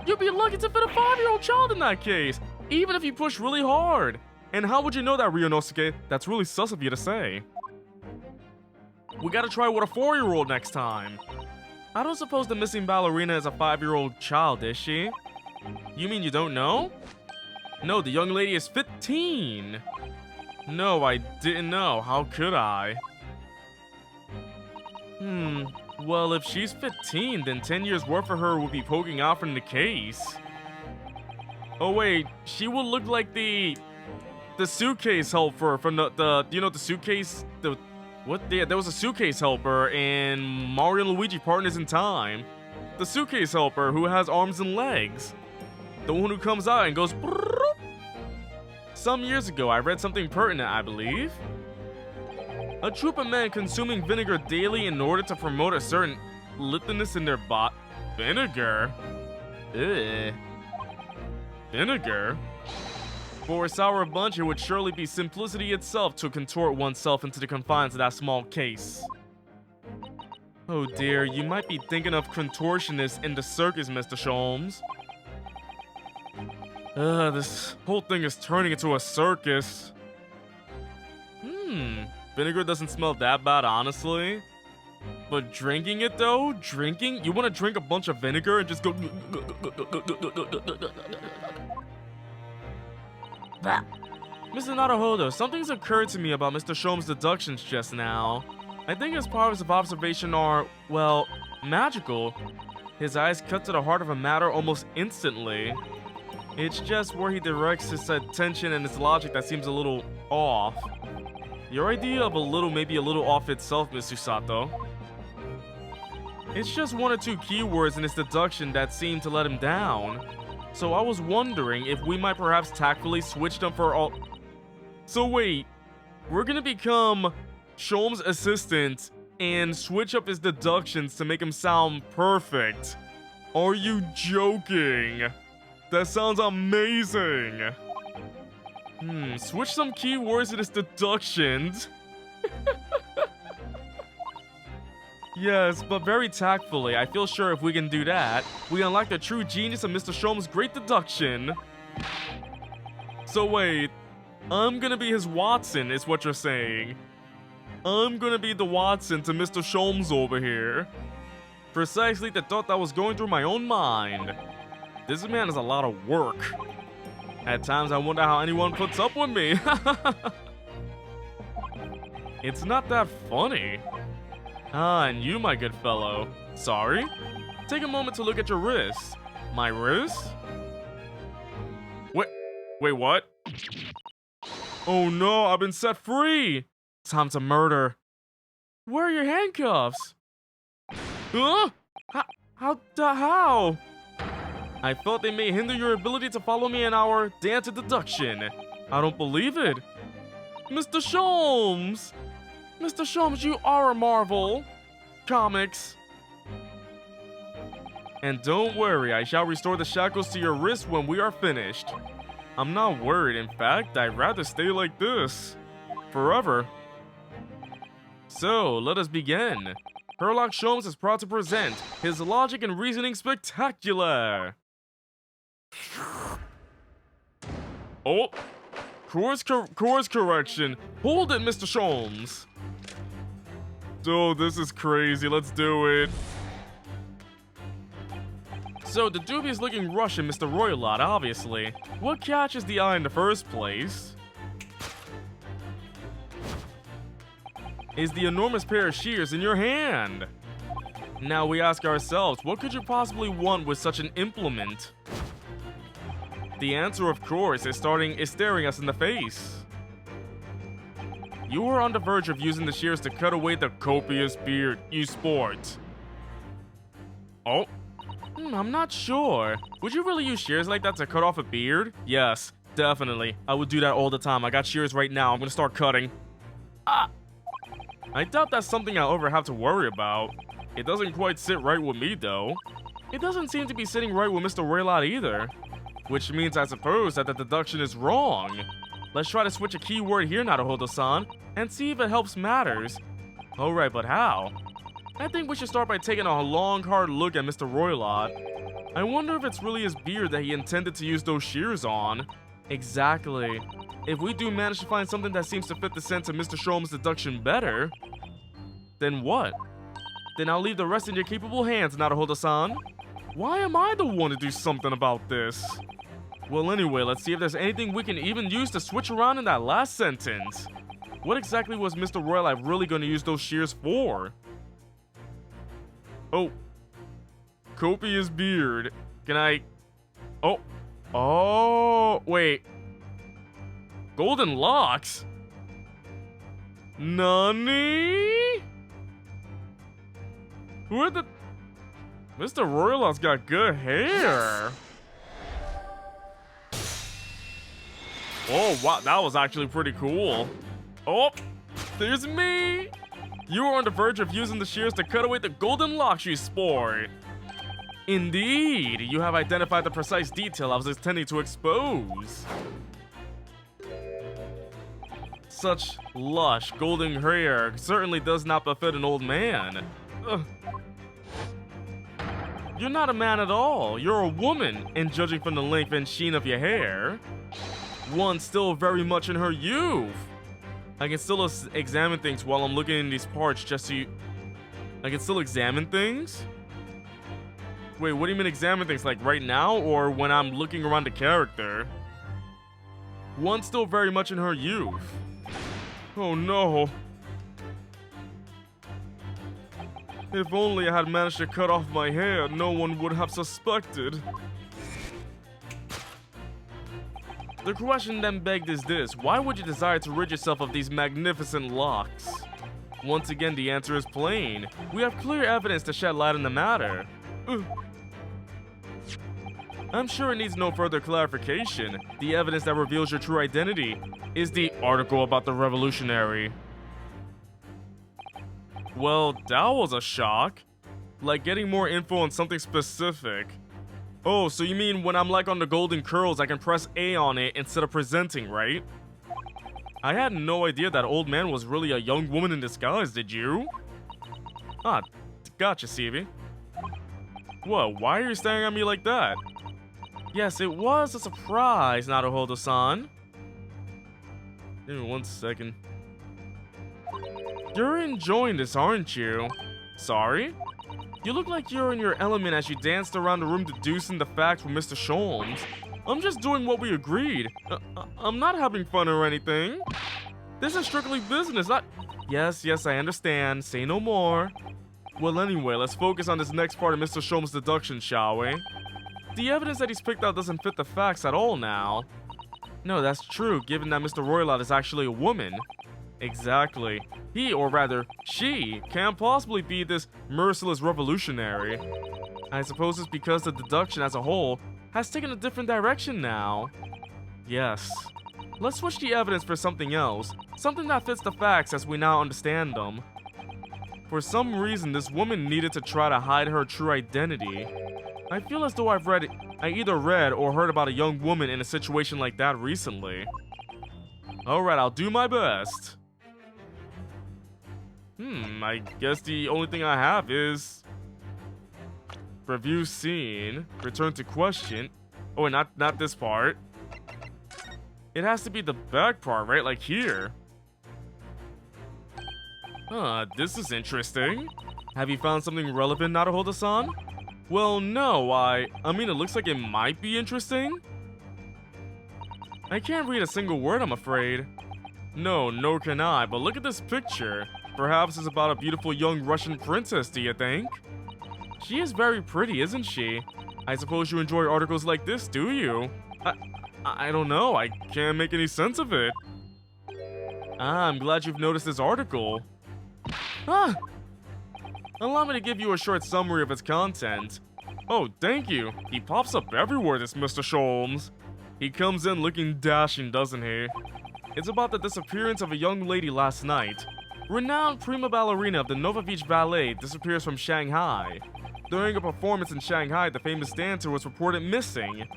You'd be lucky to fit a 5-year-old child in that case, even if you push really hard. And how would you know that, Ryunosuke? That's really sus of you to say. We gotta try with a 4-year-old next time. I don't suppose the missing ballerina is a 5-year-old child, is she? You mean you don't know? No, the young lady is 15. No, I didn't know. How could I? Well, if she's 15, then 10 years worth for her would be poking out from the case. Oh wait, she will look like the suitcase helper from the you know, the suitcase, there was a suitcase helper in Mario and Luigi Partners in Time. The suitcase helper who has arms and legs. The one who comes out and goes brrrr. Some years ago, I read something pertinent, I believe. A troop of men consuming vinegar daily in order to promote a certain lithiness in their body. Vinegar? Ugh. Vinegar? For a sour bunch, it would surely be simplicity itself to contort oneself into the confines of that small case. Oh dear, you might be thinking of contortionists in the circus, Mr. Sholmes. This whole thing is turning into a circus. Vinegar doesn't smell that bad, honestly. But drinking it though? Drinking? You want to drink a bunch of vinegar and just go... Mr. Naruhodo, something's occurred to me about Mr. Sholmes' deductions just now. I think his powers of observation are, well, magical. His eyes cut to the heart of a matter almost instantly. It's just where he directs his attention and his logic that seems a little off. Your idea of a little may be a little off itself, Miss Susato. It's just one or two keywords in his deduction that seem to let him down. So I was wondering if we might perhaps tactfully switch them for all... So wait, we're gonna become Sholmes' assistant and switch up his deductions to make him sound perfect. Are you joking? That sounds amazing. Switch some keywords in his deductions. Yes, but very tactfully. I feel sure if we can do that, we unlock the true genius of Mr. Sholmes' great deduction. So wait, I'm gonna be his Watson, is what you're saying. I'm gonna be the Watson to Mr. Sholmes over here. Precisely the thought that was going through my own mind. This man is a lot of work. At times I wonder how anyone puts up with me. It's not that funny. Ah, and you, my good fellow. Sorry? Take a moment to look at your wrist. My wrist? Wait, what? Oh no, I've been set free! Time to murder. Where are your handcuffs? Huh? How? I thought they may hinder your ability to follow me in our dance of deduction. I don't believe it. Mr. Sholmes! Mr. Sholmes, you are a marvel. Comics. And don't worry, I shall restore the shackles to your wrist when we are finished. I'm not worried, in fact, I'd rather stay like this. Forever. So, let us begin. Sherlock Sholmes is proud to present his logic and reasoning spectacular. Oh, course correction. Hold it, Mr. Sholmes. Oh, this is crazy. Let's do it. So, the dubious-looking Russian, Mr. Roylott, obviously. What catches the eye in the first place is the enormous pair of shears in your hand. Now we ask ourselves, what could you possibly want with such an implement? The answer, of course, is staring us in the face. You are on the verge of using the shears to cut away the copious beard you sport. Oh. I'm not sure. Would you really use shears like that to cut off a beard? Yes, definitely. I would do that all the time. I got shears right now. I'm gonna start cutting. Ah! I doubt that's something I'll ever have to worry about. It doesn't quite sit right with me, though. It doesn't seem to be sitting right with Mr. Roylott either. Which means I suppose that the deduction is wrong. Let's try to switch a keyword here, Naruhodo-san, and see if it helps matters. Alright, but how? I think we should start by taking a long, hard look at Mr. Roylott. I wonder if it's really his beard that he intended to use those shears on. Exactly. If we do manage to find something that seems to fit the sense of Mr. Sholmes' deduction better, then what? Then I'll leave the rest in your capable hands, Naruhodo-san. Why am I the one to do something about this? Well, anyway, let's see if there's anything we can even use to switch around in that last sentence. What exactly was Mr. Roylott really going to use those shears for? Oh. Copious beard. Can I... Oh. Oh, wait. Golden locks? Nani? Who are the... Mr. Roylott's got good hair. Oh, wow, that was actually pretty cool. Oh, there's me. You are on the verge of using the shears to cut away the golden locks you sport. Indeed, you have identified the precise detail I was intending to expose. Such lush golden hair certainly does not befit an old man. You're not a man at all. You're a woman, and judging from the length and sheen of your hair, one's still very much in her youth. I can still examine things while I'm looking in these parts just so you... I can still examine things? Wait, what do you mean examine things? Like right now, or when I'm looking around the character? One's still very much in her youth. Oh no. If only I had managed to cut off my hair, no one would have suspected. The question then begged is this: why would you desire to rid yourself of these magnificent locks? Once again, the answer is plain. We have clear evidence to shed light on the matter. I'm sure it needs no further clarification. The evidence that reveals your true identity is the article about the revolutionary. Well, that was a shock. Like getting more info on something specific. Oh, so you mean when I'm like on the golden curls, I can press A on it instead of presenting, right? I had no idea that old man was really a young woman in disguise, did you? Ah, gotcha, Stevie. What, why are you staring at me like that? Yes, it was a surprise, Naruhodo-san. Give me 1 second. You're enjoying this, aren't you? Sorry? You look like you're in your element as you danced around the room deducing the facts from Mr. Sholmes. I'm just doing what we agreed. I'm not having fun or anything. This is strictly business, not... Yes, I understand. Say no more. Well, anyway, let's focus on this next part of Mr. Sholmes' deduction, shall we? The evidence that he's picked out doesn't fit the facts at all now. No, that's true, given that Mr. Roylott is actually a woman. Exactly. He, or rather, she, can't possibly be this merciless revolutionary. I suppose it's because the deduction as a whole has taken a different direction now. Yes. Let's switch the evidence for something else. Something that fits the facts as we now understand them. For some reason, this woman needed to try to hide her true identity. I feel as though I either read or heard about a young woman in a situation like that recently. Alright, I'll do my best. I guess the only thing I have is... review scene, return to question. Oh, not this part. It has to be the back part, right? Like here. This is interesting. Have you found something relevant, Naruhodo-san? Well, no, I mean, it looks like it might be interesting. I can't read a single word, I'm afraid. No, nor can I, but look at this picture. Perhaps it's about a beautiful young Russian princess, do you think? She is very pretty, isn't she? I suppose you enjoy articles like this, do you? I don't know, I can't make any sense of it. I'm glad you've noticed this article. Allow me to give you a short summary of its content. Oh, thank you. He pops up everywhere, this Mr. Sholmes. He comes in looking dashing, doesn't he? It's about the disappearance of a young lady last night. Renowned prima ballerina of the Nova Beach Ballet disappears from Shanghai. During a performance in Shanghai, the famous dancer was reported missing.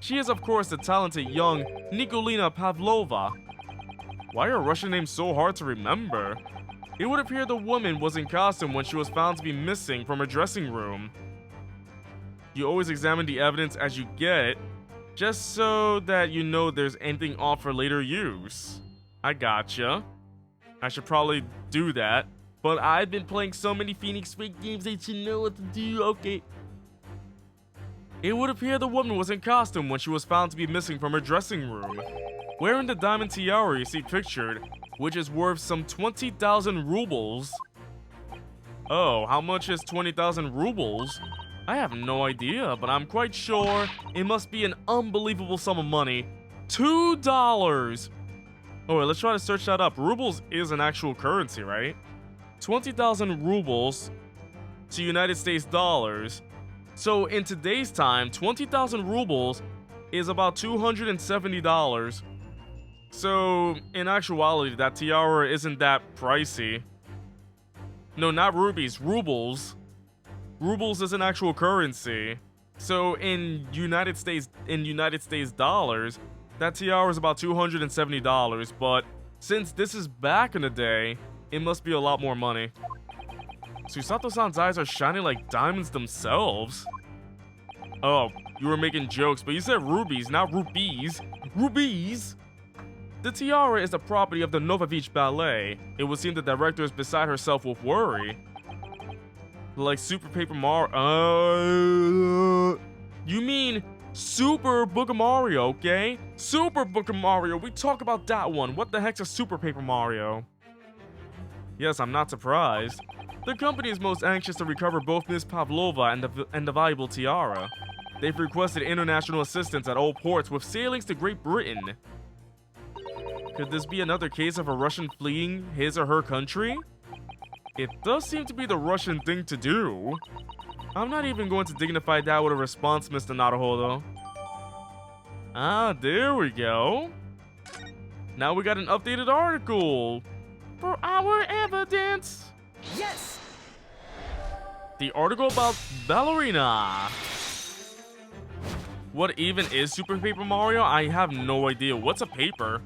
She is, of course, the talented young Nikolina Pavlova. Why are Russian names so hard to remember? It would appear the woman was in costume when she was found to be missing from her dressing room. You always examine the evidence as you get it, just so that you know there's anything off for later use. I gotcha. I should probably do that, but I've been playing so many Phoenix Wright games that should know what to do. Okay. It would appear the woman was in costume when she was found to be missing from her dressing room, wearing the diamond tiara you see pictured, which is worth some 20,000 rubles. Oh, how much is 20,000 rubles? I have no idea, but I'm quite sure it must be an unbelievable sum of money. $2! Oh, wait, let's try to search that up. Rubles is an actual currency, right? 20,000 rubles to United States dollars. So in today's time, 20,000 rubles is about $270. So in actuality, that tiara isn't that pricey. No, not rubies, rubles. Rubles is an actual currency. So in United States dollars, that tiara is about $270, but since this is back in the day, it must be a lot more money. Susato-san's eyes are shining like diamonds themselves. Oh, you were making jokes, but you said rubies, not rubies. Rubies! The tiara is the property of the Novovich Ballet. It would seem the director is beside herself with worry. Like Super Paper Mario. You mean Super Book of Mario, okay? Super Book of Mario, we talk about that one. What the heck's a Super Paper Mario? Yes, I'm not surprised. The company is most anxious to recover both Miss Pavlova and the valuable tiara. They've requested international assistance at all ports with sailings to Great Britain. Could this be another case of a Russian fleeing his or her country? It does seem to be the Russian thing to do. I'm not even going to dignify that with a response, Mr. Naruhodo. Ah, there we go. Now we got an updated article for our evidence. Yes! The article about Ballerina. What even is Super Paper Mario? I have no idea. What's a paper?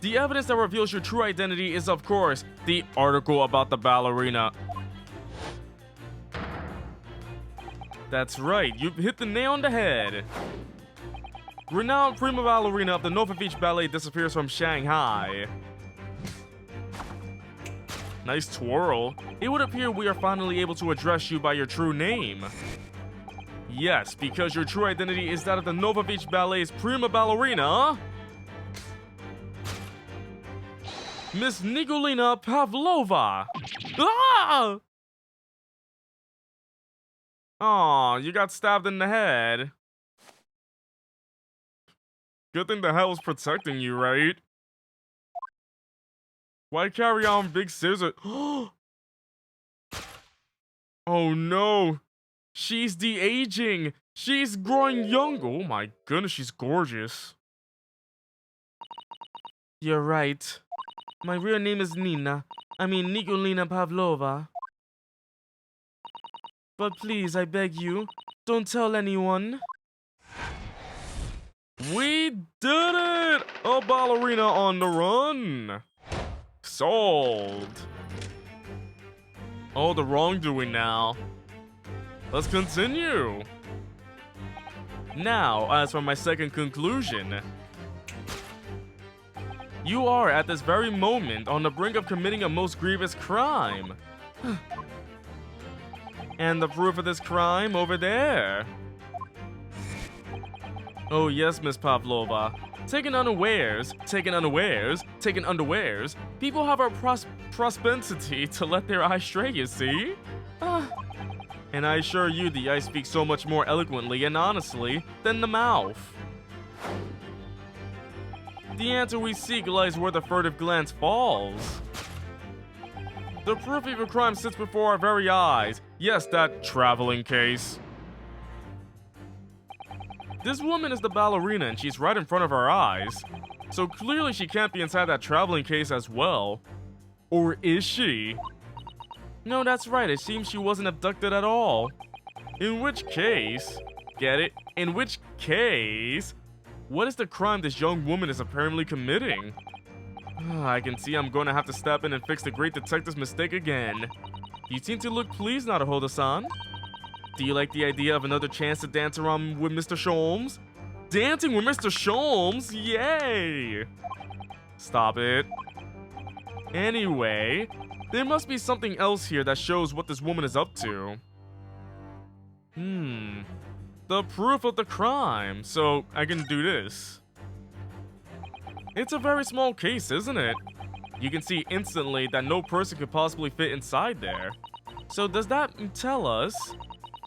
The evidence that reveals your true identity is, of course, the article about the ballerina. That's right, you've hit the nail on the head. Renowned prima ballerina of the Novovich Ballet disappears from Shanghai. Nice twirl. It would appear we are finally able to address you by your true name. Yes, because your true identity is that of the Novovich Ballet's prima ballerina, Miss Nikolina Pavlova. Ah! Aw, you got stabbed in the head. Good thing the hell was protecting you, right? Why carry on big scissors? Oh no! She's de-aging! She's growing young! Oh my goodness, she's gorgeous. You're right. My real name is Nina. I mean Nikolina Pavlova. But please, I beg you, don't tell anyone. We did it! A ballerina on the run! Solved. Oh, the wrongdoing now. Let's continue. Now, as for my second conclusion. You are at this very moment on the brink of committing a most grievous crime. And the proof of this crime over there. Oh yes, Miss Pavlova. Taken unawares, people have a propensity to let their eyes stray, you see? And I assure you the eyes speak so much more eloquently and honestly than the mouth. The answer we seek lies where the furtive glance falls. The proof of your crime sits before our very eyes. Yes, that traveling case. This woman is the ballerina and she's right in front of our eyes. So clearly she can't be inside that traveling case as well. Or is she? No, that's right, it seems she wasn't abducted at all. In which case... Get it? In which case... What is the crime this young woman is apparently committing? I can see I'm going to have to step in and fix the great detective's mistake again. You seem to look pleased, Naruhodo-san. Do you like the idea of another chance to dance around with Mr. Sholmes? Dancing with Mr. Sholmes? Yay! Stop it. Anyway, there must be something else here that shows what this woman is up to. The proof of the crime, so I can do this. It's a very small case, isn't it? You can see instantly that no person could possibly fit inside there. So does that tell us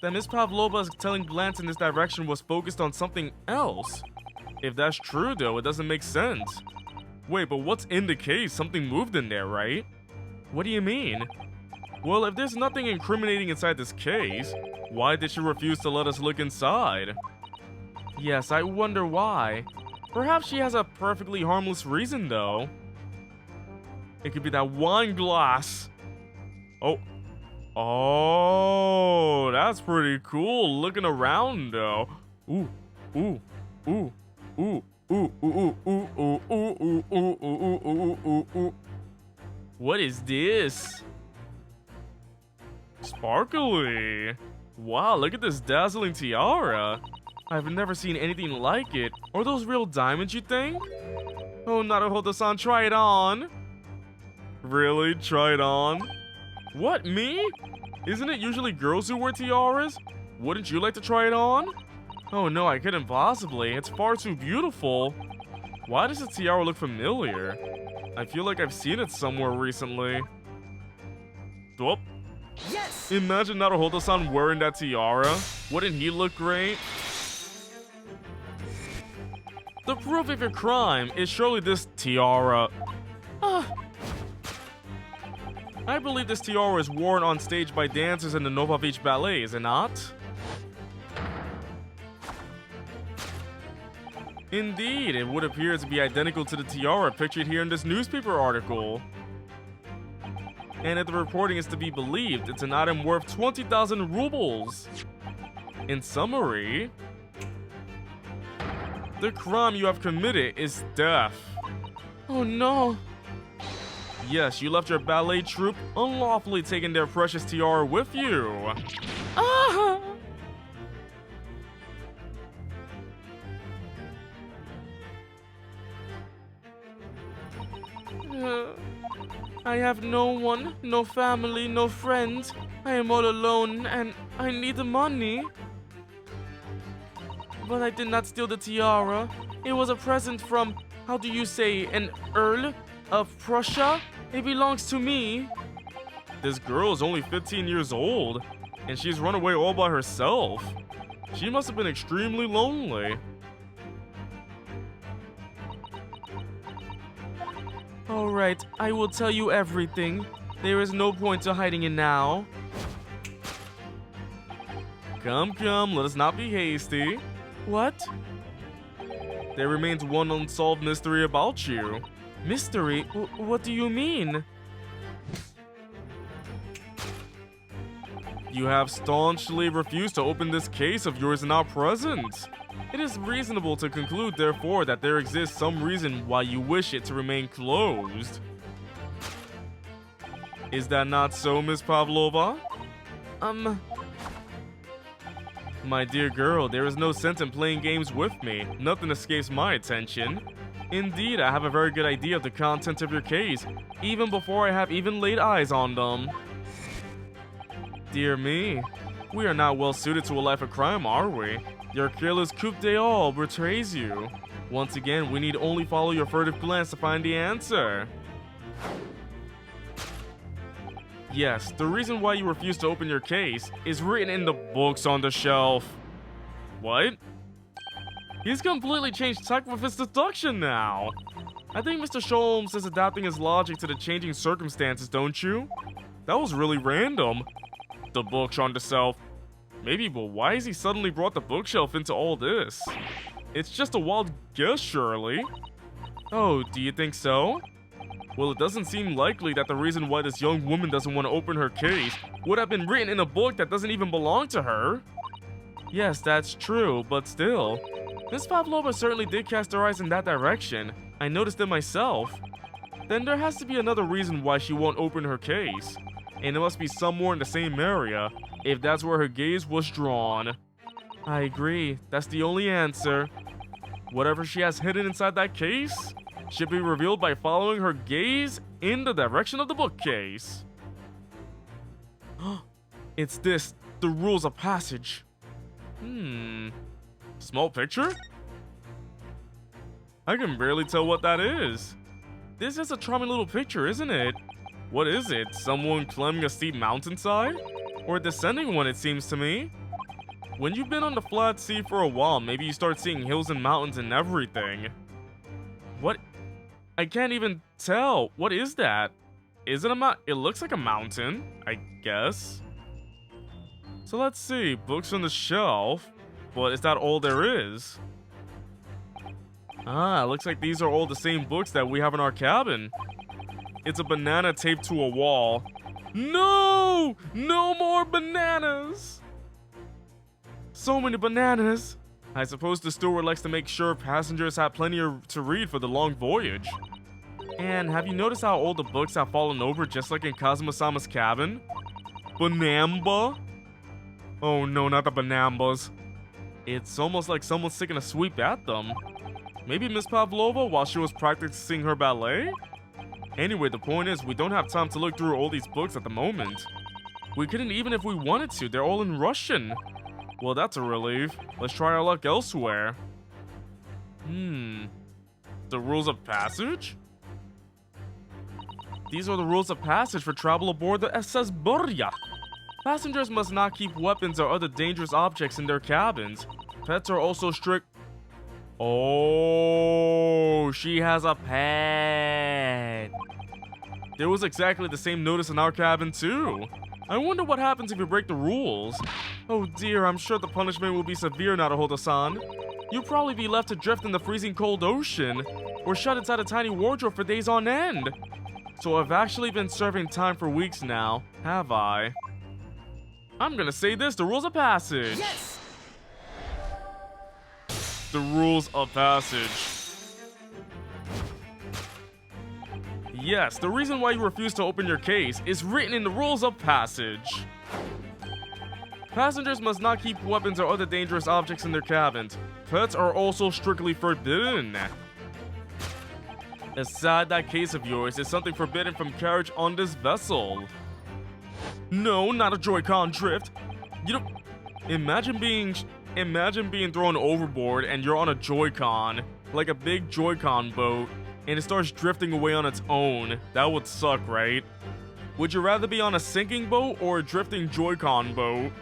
that Miss Pavlova's telling glance in this direction was focused on something else? If that's true though, it doesn't make sense. Wait, but what's in the case? Something moved in there, right? What do you mean? Well, if there's nothing incriminating inside this case, why did she refuse to let us look inside? Yes, I wonder why. Perhaps she has a perfectly harmless reason though. It could be that wine glass. Oh, that's pretty cool. Looking around though. Ooh, ooh, ooh, ooh, ooh, ooh, ooh, ooh, ooh, ooh, ooh, ooh, ooh, ooh, ooh. What is this? Sparkly. Wow, look at this dazzling tiara. I've never seen anything like it. Are those real diamonds, you think? Oh, Naruhodo-san, try it on. Really? Try it on? What, me? Isn't it usually girls who wear tiaras? Wouldn't you like to try it on? Oh no, I couldn't possibly. It's far too beautiful. Why does the tiara look familiar? I feel like I've seen it somewhere recently. Whoop. Yes! Imagine Naruhodo-san wearing that tiara. Wouldn't he look great? The proof of your crime is surely this tiara. I believe this tiara is worn on stage by dancers in the Nova Beach Ballet, is it not? Indeed, it would appear to be identical to the tiara pictured here in this newspaper article. And if the reporting is to be believed, it's an item worth 20,000 rubles. In summary, the crime you have committed is theft. Oh no. Yes, you left your ballet troupe, unlawfully taking their precious tiara with you. Ah! I have no one, no family, no friends. I am all alone and I need the money. But I did not steal the tiara. It was a present from, how do you say, an Earl of Prussia? It belongs to me. This girl is only 15 years old, and she's run away all by herself. She must have been extremely lonely. Alright, I will tell you everything. There is no point to hiding it now. Come, let us not be hasty. What? There remains one unsolved mystery about you. Mystery? What do you mean? You have staunchly refused to open this case of yours now present. It is reasonable to conclude, therefore, that there exists some reason why you wish it to remain closed. Is that not so, Miss Pavlova? My dear girl, there is no sense in playing games with me. Nothing escapes my attention. Indeed, I have a very good idea of the contents of your case, even before I have even laid eyes on them. Dear me, we are not well suited to a life of crime, are we? Your careless coup d'etat betrays you. Once again, we need only follow your furtive glance to find the answer. Yes, the reason why you refuse to open your case is written in the books on the shelf. What? He's completely changed tack with his deduction now. I think Mr. Sholmes is adapting his logic to the changing circumstances, don't you? That was really random. The books on the shelf. Maybe, but why has he suddenly brought the bookshelf into all this? It's just a wild guess, surely. Oh, do you think so? Well, it doesn't seem likely that the reason why this young woman doesn't want to open her case would have been written in a book that doesn't even belong to her. Yes, that's true, but still. Miss Pavlova certainly did cast her eyes in that direction. I noticed it myself. Then there has to be another reason why she won't open her case. And it must be somewhere in the same area, if that's where her gaze was drawn. I agree, that's the only answer. Whatever she has hidden inside that case should be revealed by following her gaze in the direction of the bookcase. It's this, the rules of passage. Small picture? I can barely tell what that is. This is a charming little picture, isn't it? What is it? Someone climbing a steep mountainside? Or descending one, it seems to me. When you've been on the flat sea for a while, maybe you start seeing hills and mountains and everything. What? I can't even tell. What is that? Is it a mountain? It looks like a mountain, I guess. So let's see. Books on the shelf. But is that all there is? Ah, looks like these are all the same books that we have in our cabin. It's a banana taped to a wall. No! No more bananas! So many bananas. I suppose the steward likes to make sure passengers have plenty to read for the long voyage. And have you noticed how all the books have fallen over just like in Kazuma-sama's cabin? Banamba? Oh no, not the Banambas. It's almost like someone's taking a sweep at them. Maybe Miss Pavlova while she was practicing her ballet? Anyway, the point is, we don't have time to look through all these books at the moment. We couldn't even if we wanted to, they're all in Russian. Well, that's a relief. Let's try our luck elsewhere. The rules of passage? These are the rules of passage for travel aboard the SS Burya. Passengers must not keep weapons or other dangerous objects in their cabins. Pets are also strict. Oh, she has a pet. There was exactly the same notice in our cabin too. I wonder what happens if you break the rules. Oh dear, I'm sure the punishment will be severe now to Hoda-san. You'll probably be left to drift in the freezing cold ocean, or shut inside a tiny wardrobe for days on end. So I've actually been serving time for weeks now, have I? I'm gonna say this, the rules of passage. Yes! The rules of passage. Yes, the reason why you refuse to open your case is written in the rules of passage. Passengers must not keep weapons or other dangerous objects in their cabins. Pets are also strictly forbidden. Aside that case of yours is something forbidden from carriage on this vessel. No, not a Joy-Con drift. You know, imagine being thrown overboard and you're on a Joy-Con, like a big Joy-Con boat, and it starts drifting away on its own. That would suck, right? Would you rather be on a sinking boat or a drifting Joy-Con boat?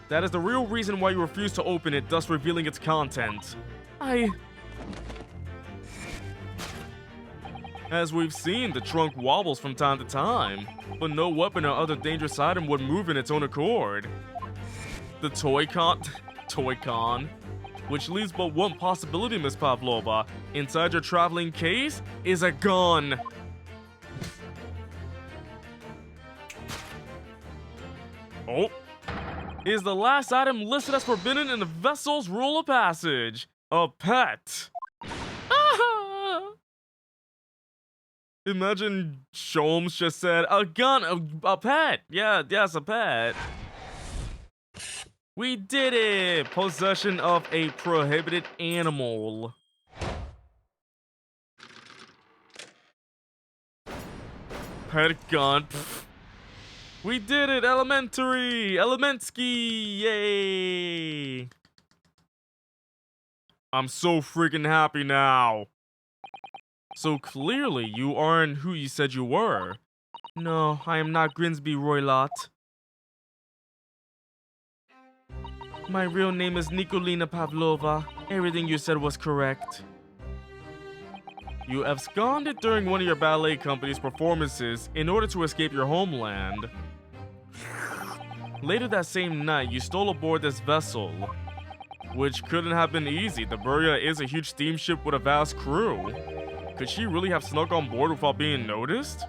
That is the real reason why you refuse to open it, thus revealing its contents. As we've seen, the trunk wobbles from time to time, but no weapon or other dangerous item would move in its own accord. The Toy-Con, which leaves but one possibility, Miss Pavlova. Inside your traveling case is a gun. Oh. Is the last item listed as forbidden in the vessel's rule of passage. A pet. Imagine Sholmes just said, a gun, a pet. Yes, a pet. We did it! Possession of a prohibited animal. Pet gun. Pfft. We did it! Elementary! Elementsky! Yay! I'm so freaking happy now. So clearly, you aren't who you said you were. No, I am not Grimsby Roylott. My real name is Nikolina Pavlova. Everything you said was correct. You absconded during one of your ballet company's performances in order to escape your homeland. Later that same night, you stole aboard this vessel, which couldn't have been easy. The Burya is a huge steamship with a vast crew. Could she really have snuck on board without being noticed?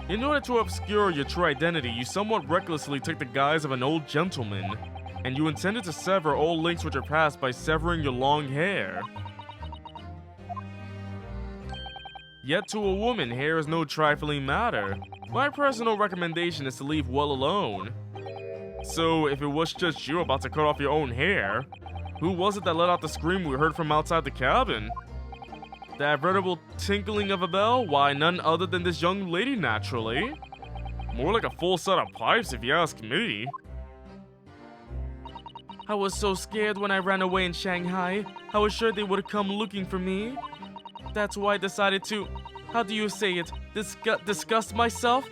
In order to obscure your true identity, you somewhat recklessly took the guise of an old gentleman, and you intended to sever all links with your past by severing your long hair. Yet to a woman, hair is no trifling matter. My personal recommendation is to leave well alone. So, if it was just you about to cut off your own hair, who was it that let out the scream we heard from outside the cabin? That veritable tinkling of a bell? Why, none other than this young lady, naturally. More like a full set of pipes, if you ask me. I was so scared when I ran away in Shanghai. I was sure they would come looking for me. That's why I decided to, how do you say it, disgust myself?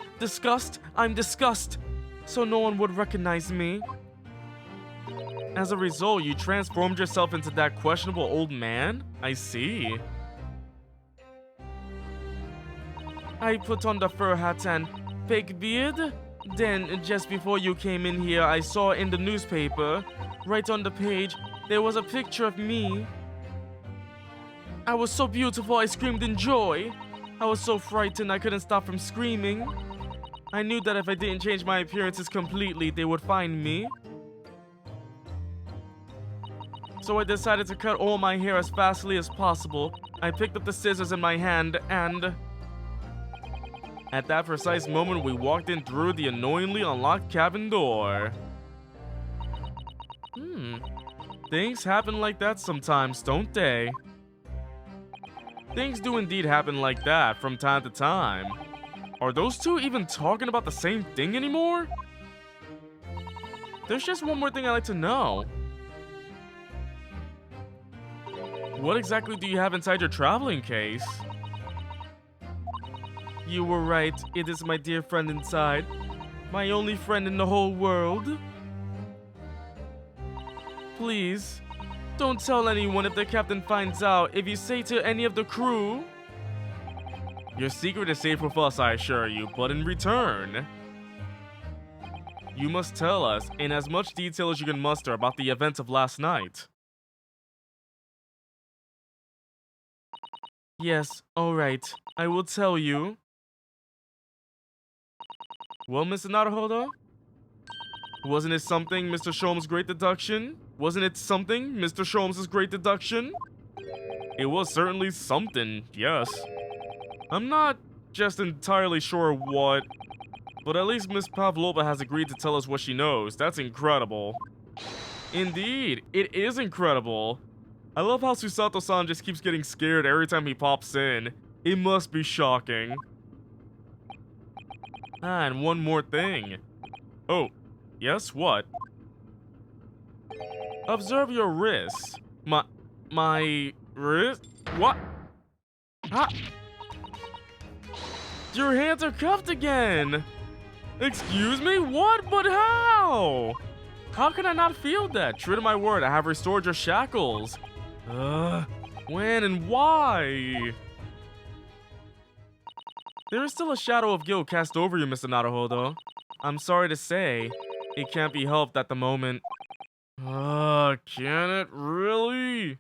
I'm disgust. So no one would recognize me. As a result, you transformed yourself into that questionable old man? I see. I put on the fur hat and fake beard. Then, just before you came in here, I saw in the newspaper, right on the page, there was a picture of me. I was so beautiful, I screamed in joy. I was so frightened, I couldn't stop from screaming. I knew that if I didn't change my appearances completely, they would find me. So I decided to cut all my hair as fastly as possible. I picked up the scissors in my hand and... At that precise moment, we walked in through the annoyingly unlocked cabin door. Things happen like that sometimes, don't they? Things do indeed happen like that from time to time. Are those two even talking about the same thing anymore? There's just one more thing I'd like to know. What exactly do you have inside your traveling case? You were right, it is my dear friend inside. My only friend in the whole world. Please, don't tell anyone if the captain finds out. If you say to any of the crew. Your secret is safe with us, I assure you, but in return, you must tell us in as much detail as you can muster about the events of last night. Yes, alright, I will tell you. Well, Mr. Naruhodo? Wasn't it something, Mr. Sholmes' great deduction? Wasn't it something, Mr. Sholmes' great deduction? It was certainly something, yes. I'm not just entirely sure what, but at least Miss Pavlova has agreed to tell us what she knows. That's incredible. Indeed, it is incredible. I love how Susato-san just keeps getting scared every time he pops in. It must be shocking. Ah, and one more thing. Oh, yes, what? Observe your wrists. My wrist? What? Ah! Your hands are cuffed again! Excuse me? What? But how? How can I not feel that? True to my word, I have restored your shackles. When and why? There is still a shadow of guilt cast over you, Mr. Naruhodo. I'm sorry to say, it can't be helped at the moment. Can it really?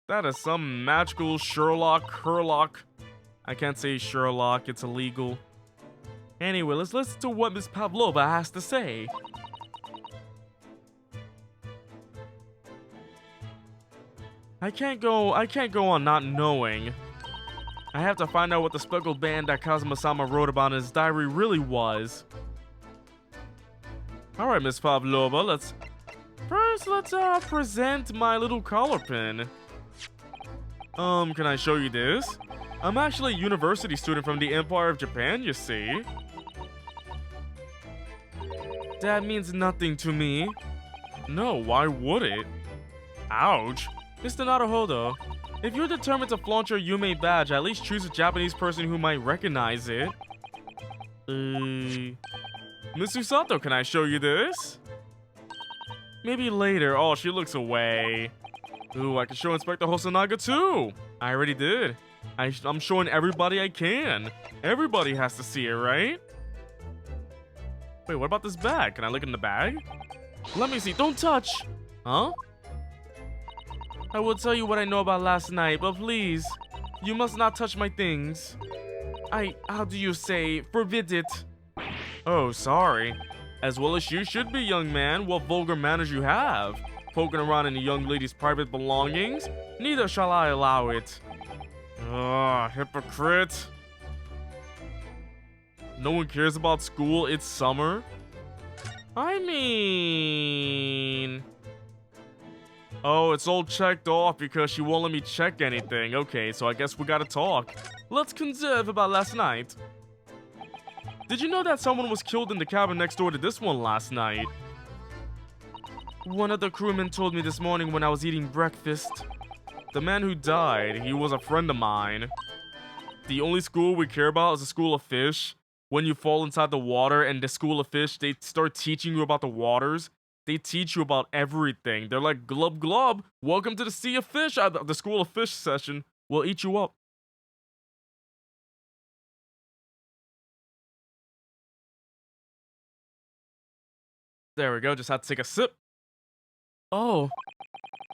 That is some magical Herlock. I can't say Sherlock, it's illegal. Anyway, let's listen to what Miss Pavlova has to say. I can't go on not knowing. I have to find out what the speckled band that Kazuma-sama wrote about in his diary really was. Alright, Miss Pavlova, let's present my little collar pin. Can I show you this? I'm actually a university student from the Empire of Japan, you see. That means nothing to me. No, why would it? Ouch. Mr. Naruhodo, if you're determined to flaunt your Yume badge, at least choose a Japanese person who might recognize it. Miss Usato, can I show you this? Maybe later. Oh, she looks away. Ooh, I can show Inspector Hosonaga too. I already did. I'm showing everybody I can. Everybody has to see it, right? Wait, what about this bag? Can I look in the bag? Let me see. Don't touch. Huh? I will tell you what I know about last night, but please, you must not touch my things. How do you say, forbid it. Oh, sorry. As well as you should be, young man. What vulgar manners you have. Poking around in a young lady's private belongings? Neither shall I allow it. Ugh, hypocrite. No one cares about school, it's summer. I mean... Oh, it's all checked off because she won't let me check anything. Okay, so I guess we gotta talk. Let's conserve about last night. Did you know that someone was killed in the cabin next door to this one last night? One of the crewmen told me this morning when I was eating breakfast. The man who died, he was a friend of mine. The only school we care about is the school of fish. When you fall inside the water and the school of fish, they start teaching you about the waters. They teach you about everything. They're like, glub glub, welcome to the sea of fish. The school of fish session will eat you up. There we go, just had to take a sip. Oh,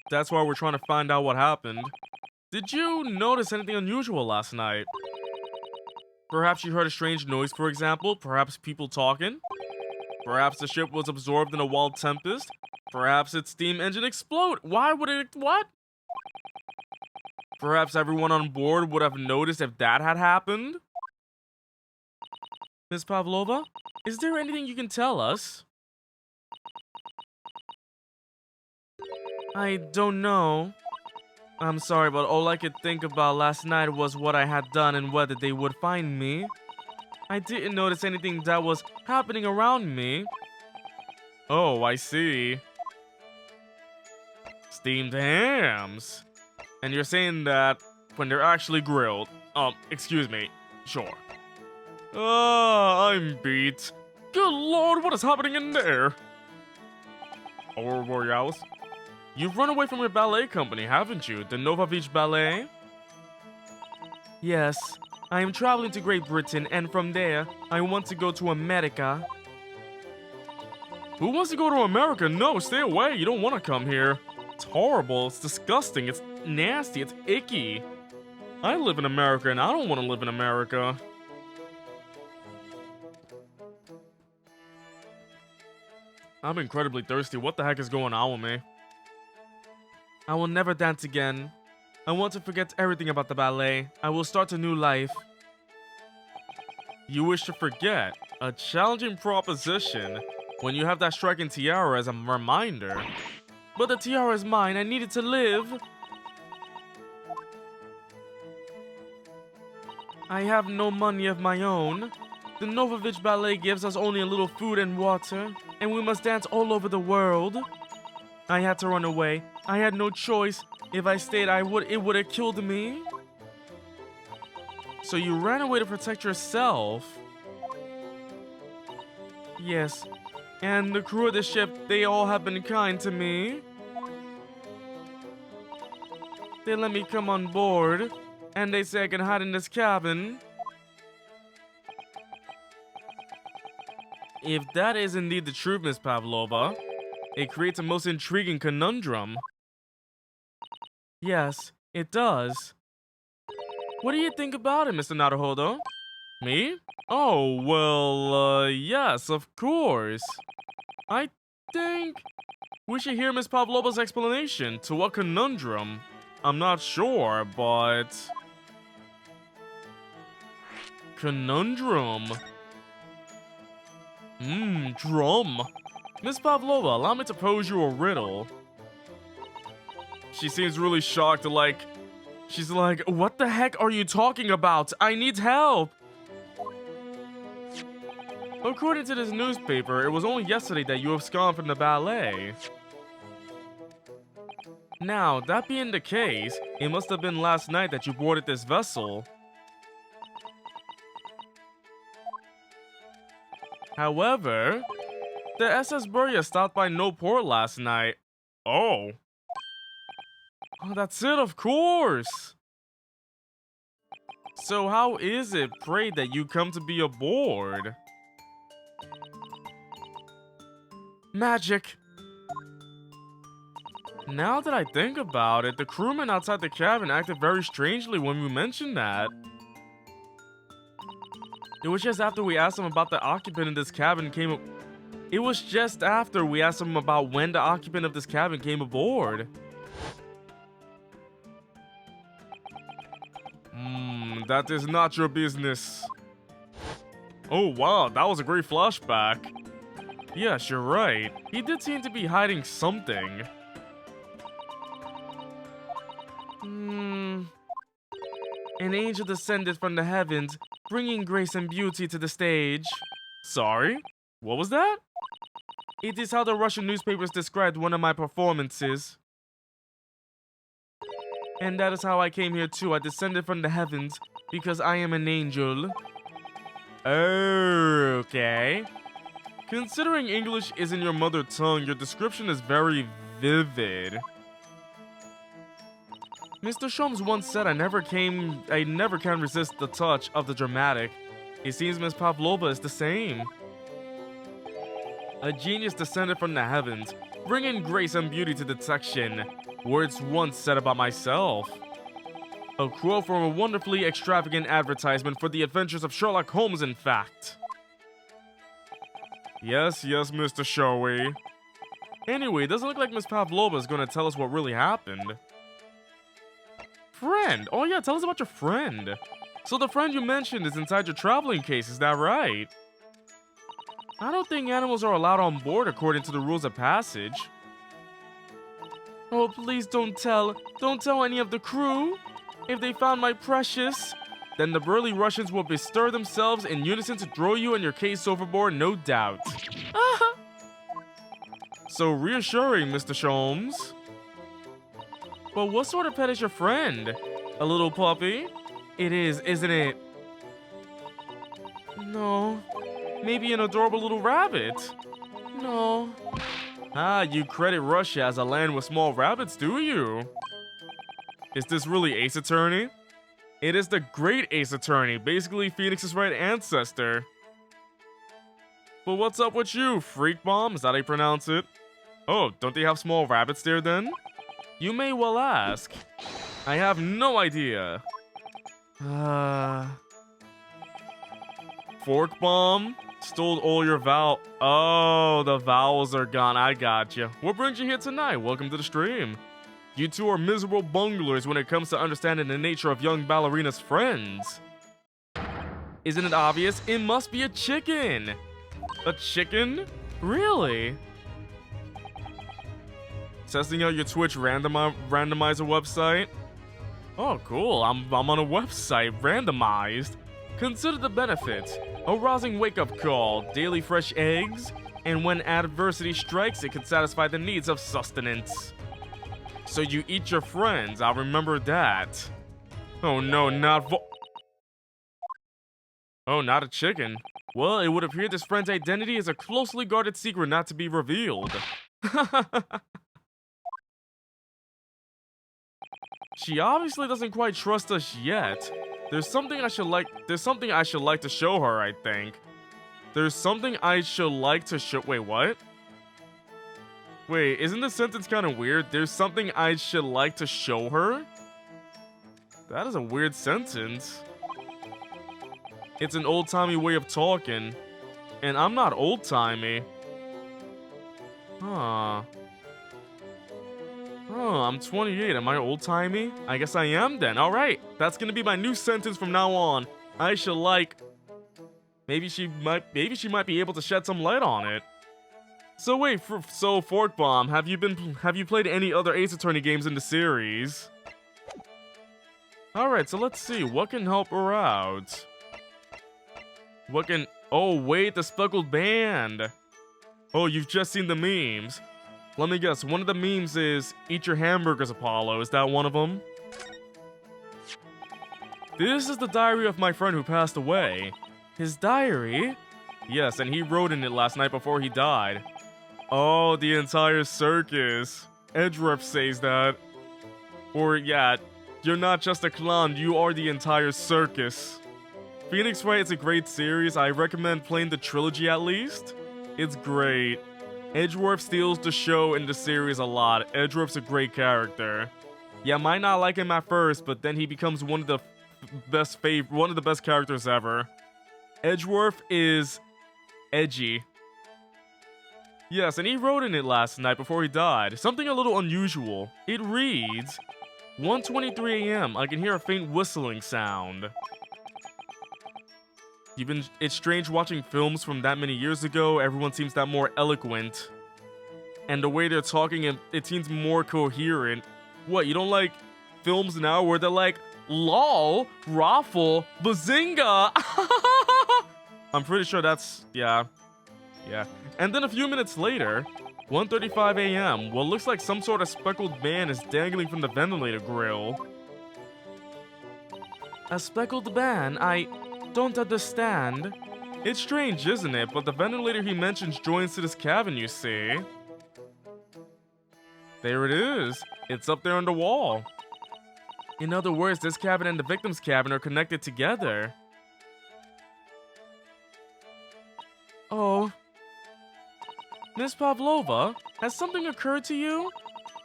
that's why we're trying to find out what happened. Did you notice anything unusual last night? Perhaps you heard a strange noise, for example. Perhaps people talking. Perhaps the ship was absorbed in a wild tempest. Perhaps its steam engine exploded. Why would it? What? Perhaps everyone on board would have noticed if that had happened. Miss Pavlova, is there anything you can tell us? I don't know. I'm sorry, but all I could think about last night was what I had done and whether they would find me. I didn't notice anything that was happening around me. Oh, I see. Steamed hams. And you're saying that when they're actually grilled. Excuse me. Sure. I'm beat. Good lord, what is happening in there? Aurora Borealis? You've run away from your ballet company, haven't you? The Nova Beach Ballet? Yes. I am traveling to Great Britain, and from there, I want to go to America. Who wants to go to America? No, stay away. You don't want to come here. It's horrible. It's disgusting. It's nasty. It's icky. I live in America, and I don't want to live in America. I'm incredibly thirsty. What the heck is going on with me? I will never dance again. I want to forget everything about the ballet. I will start a new life. You wish to forget? A challenging proposition when you have that striking tiara as a reminder. But the tiara is mine. I need it to live. I have no money of my own. The Novovich Ballet gives us only a little food and water, and we must dance all over the world. I had to run away. I had no choice. If I stayed, it would have killed me. So you ran away to protect yourself? Yes. And the crew of the ship, they all have been kind to me. They let me come on board, and they say I can hide in this cabin. If that is indeed the truth, Miss Pavlova, it creates a most intriguing conundrum. Yes, it does. What do you think about it, Mr. Naruhodo? Me? Oh, well, yes, of course. I think we should hear Miss Pavlova's explanation to what conundrum. I'm not sure, but... Conundrum. Drum. Miss Pavlova, allow me to pose you a riddle. She seems really shocked, she's like, what the heck are you talking about? I need help! According to this newspaper, it was only yesterday that you absconded from the ballet. Now, that being the case, it must have been last night that you boarded this vessel. However, the SS Burya stopped by no port last night. Oh, that's it, of course! So how is it, pray, that you come to be aboard? Magic! Now that I think about it, the crewman outside the cabin acted very strangely when we mentioned that. It was just after we asked him about the occupant of this cabin It was just after we asked him about when the occupant of this cabin came aboard. That is not your business. Oh wow, that was a great flashback. Yes, you're right. He did seem to be hiding something. An angel descended from the heavens, bringing grace and beauty to the stage. Sorry? What was that? It is how the Russian newspapers described one of my performances. And that is how I came here too. I descended from the heavens because I am an angel. Okay. Considering English isn't your mother tongue, your description is very vivid. Mr. Sholmes once said I never can resist the touch of the dramatic. It seems Miss Pavlova is the same. A genius descended from the heavens, bringing grace and beauty to detection. Words once said about myself. A quote from a wonderfully extravagant advertisement for the adventures of Sherlock Holmes, in fact. Yes, Mr. Showy. Anyway, it doesn't look like Miss Pavlova is going to tell us what really happened. Friend! Oh yeah, tell us about your friend. So the friend you mentioned is inside your traveling case, is that right? I don't think animals are allowed on board according to the rules of passage. Oh, please don't tell any of the crew. If they found my precious, then the burly Russians will bestir themselves in unison to throw you and your case overboard, no doubt. So reassuring, Mr. Sholmes. But what sort of pet is your friend? A little puppy? It is, isn't it? No. Maybe an adorable little rabbit? No. Ah, you credit Russia as a land with small rabbits, do you? Is this really Ace Attorney? It is the Great Ace Attorney, basically Phoenix's right ancestor. But what's up with you, Freak Bomb? Is that how you pronounce it? Oh, don't they have small rabbits there then? You may well ask. I have no idea. Fork Bomb? Stole all your Oh, the vowels are gone. I gotcha. What brings you here tonight? Welcome to the stream. You two are miserable bunglers when it comes to understanding the nature of young ballerina's friends. Isn't it obvious? It must be a chicken. A chicken? Really? Testing out your Twitch randomizer website? Oh, cool. I'm on a website, randomized. Consider the benefits. A rousing wake-up call, daily fresh eggs, and when adversity strikes, it can satisfy the needs of sustenance. So you eat your friends, I'll remember that. Oh no, not not a chicken. Well, it would appear this friend's identity is a closely guarded secret not to be revealed. She obviously doesn't quite trust us yet. There's something I should like to show her, I think. There's something I should like to show. Wait, what? Wait, isn't this sentence kind of weird? There's something I should like to show her? That is a weird sentence. It's an old-timey way of talking. And I'm not old-timey. Huh. Oh, I'm 28. Am I old-timey? I guess I am then. Alright. That's gonna be my new sentence from now on. I should like... Maybe she might be able to shed some light on it. So wait, so Fork Bomb, have you played any other Ace Attorney games in the series? Alright, so let's see. What can help her out? Oh wait, the speckled band. Oh, you've just seen the memes. Let me guess, one of the memes is, eat your hamburgers, Apollo. Is that one of them? This is the diary of my friend who passed away. His diary? Yes, and he wrote in it last night before he died. Oh, the entire circus. Edgeworth says that. Or, yeah, you're not just a clown, you are the entire circus. Phoenix Wright is a great series. I recommend playing the trilogy at least. It's great. Edgeworth steals the show in the series a lot. Edgeworth's a great character. Yeah, might not like him at first, but then he becomes one of the best characters ever. Edgeworth is edgy. Yes, and he wrote in it last night before he died. Something a little unusual. It reads, 1:23 a.m. I can hear a faint whistling sound. It's strange watching films from that many years ago. Everyone seems that more eloquent. And the way they're talking, it seems more coherent. What, you don't like films now where they're like, lol, raffle, bazinga? I'm pretty sure that's, yeah. And then a few minutes later, 1:35 a.m., what looks like some sort of speckled band is dangling from the ventilator grill. A speckled band? I don't understand. It's strange, isn't it? But the ventilator he mentions joins to this cabin, you see. There it is. It's up there on the wall. In other words, this cabin and the victim's cabin are connected together. Oh. Miss Pavlova, has something occurred to you?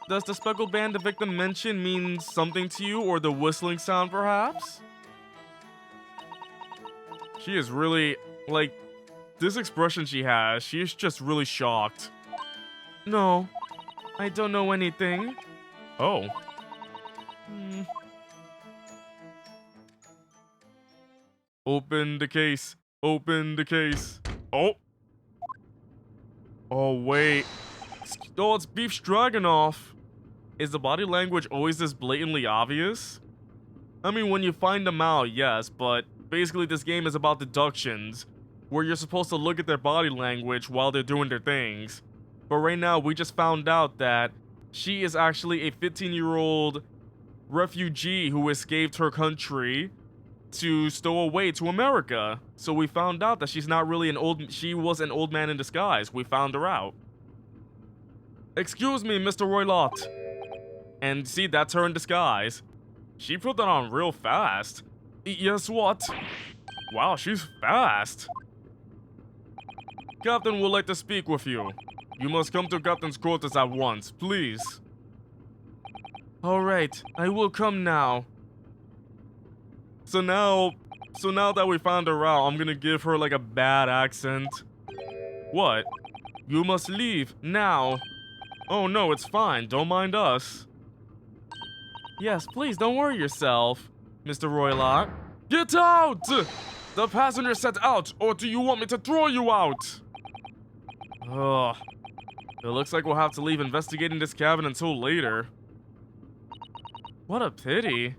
Does the speckled band the victim mentioned mean something to you, or the whistling sound perhaps? She is really, like, this expression she has, she is just really shocked. No, I don't know anything. Oh. Open the case. Open the case. Oh. Oh, wait. Oh, it's beef stroganoff. Is the body language always this blatantly obvious? I mean, when you find them out, yes, but basically this game is about deductions, where you're supposed to look at their body language while they're doing their things. But right now, we just found out that she is actually a 15-year-old refugee who escaped her country to stow away to America. So we found out that she's not really she was an old man in disguise. We found her out. Excuse me, Mr. Roylott. And see, that's her in disguise. She put that on real fast. Yes, what? Wow, she's fast. Captain would like to speak with you. You must come to Captain's quarters at once, please. Alright, I will come now. So now that we found her out, I'm gonna give her like a bad accent. What? You must leave, now. Oh no, it's fine, don't mind us. Yes, please, don't worry yourself, Mr. Roylott. Get out! The passenger set out, or do you want me to throw you out? Ugh. It looks like we'll have to leave investigating this cabin until later. What a pity.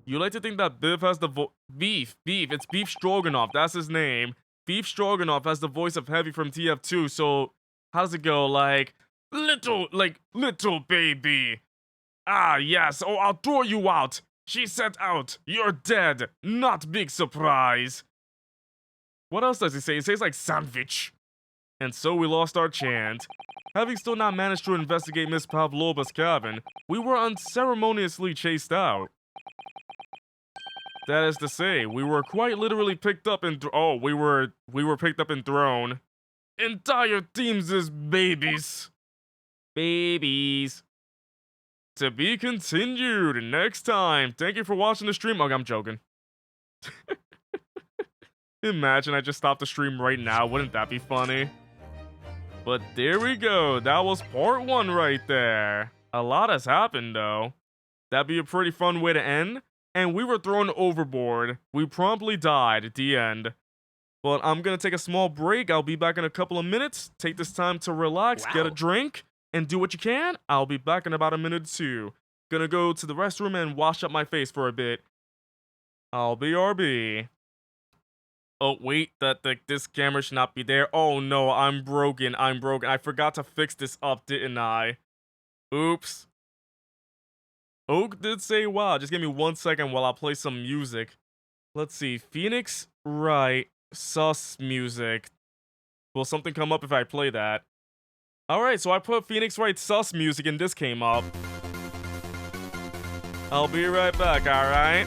You like to think that Biff has the Beef, it's Beef Stroganoff, that's his name. Beef Stroganoff has the voice of Heavy from TF2, so how does it go? Like, little baby. Ah, yes, oh, I'll throw you out. She set out. You're dead. Not big surprise. What else does he say? He says like sandwich. And so we lost our chant. Having still not managed to investigate Miss Pavlova's cabin, we were unceremoniously chased out. That is to say, we were quite literally picked up and we were picked up and thrown. Entire teams as babies. Babies. To be continued next time. Thank you for watching the stream. Oh, I'm joking. Imagine I just stopped the stream right now. Wouldn't that be funny? But there we go. That was part 1 right there. A lot has happened, though. That'd be a pretty fun way to end. And we were thrown overboard. We promptly died at the end. But I'm gonna take a small break. I'll be back in a couple of minutes. Take this time to relax, get a drink, and do what you can. I'll be back in about a minute or two. Gonna go to the restroom and wash up my face for a bit. I'll be RB. Oh, wait, this camera should not be there. Oh no, I'm broken. I forgot to fix this up, didn't I? Oops. Oak did say wow. Just give me 1 second while I play some music. Let's see. Phoenix Wright sus music. Will something come up if I play that? Alright, so I put Phoenix Wright sus music and this came up. I'll be right back, alright?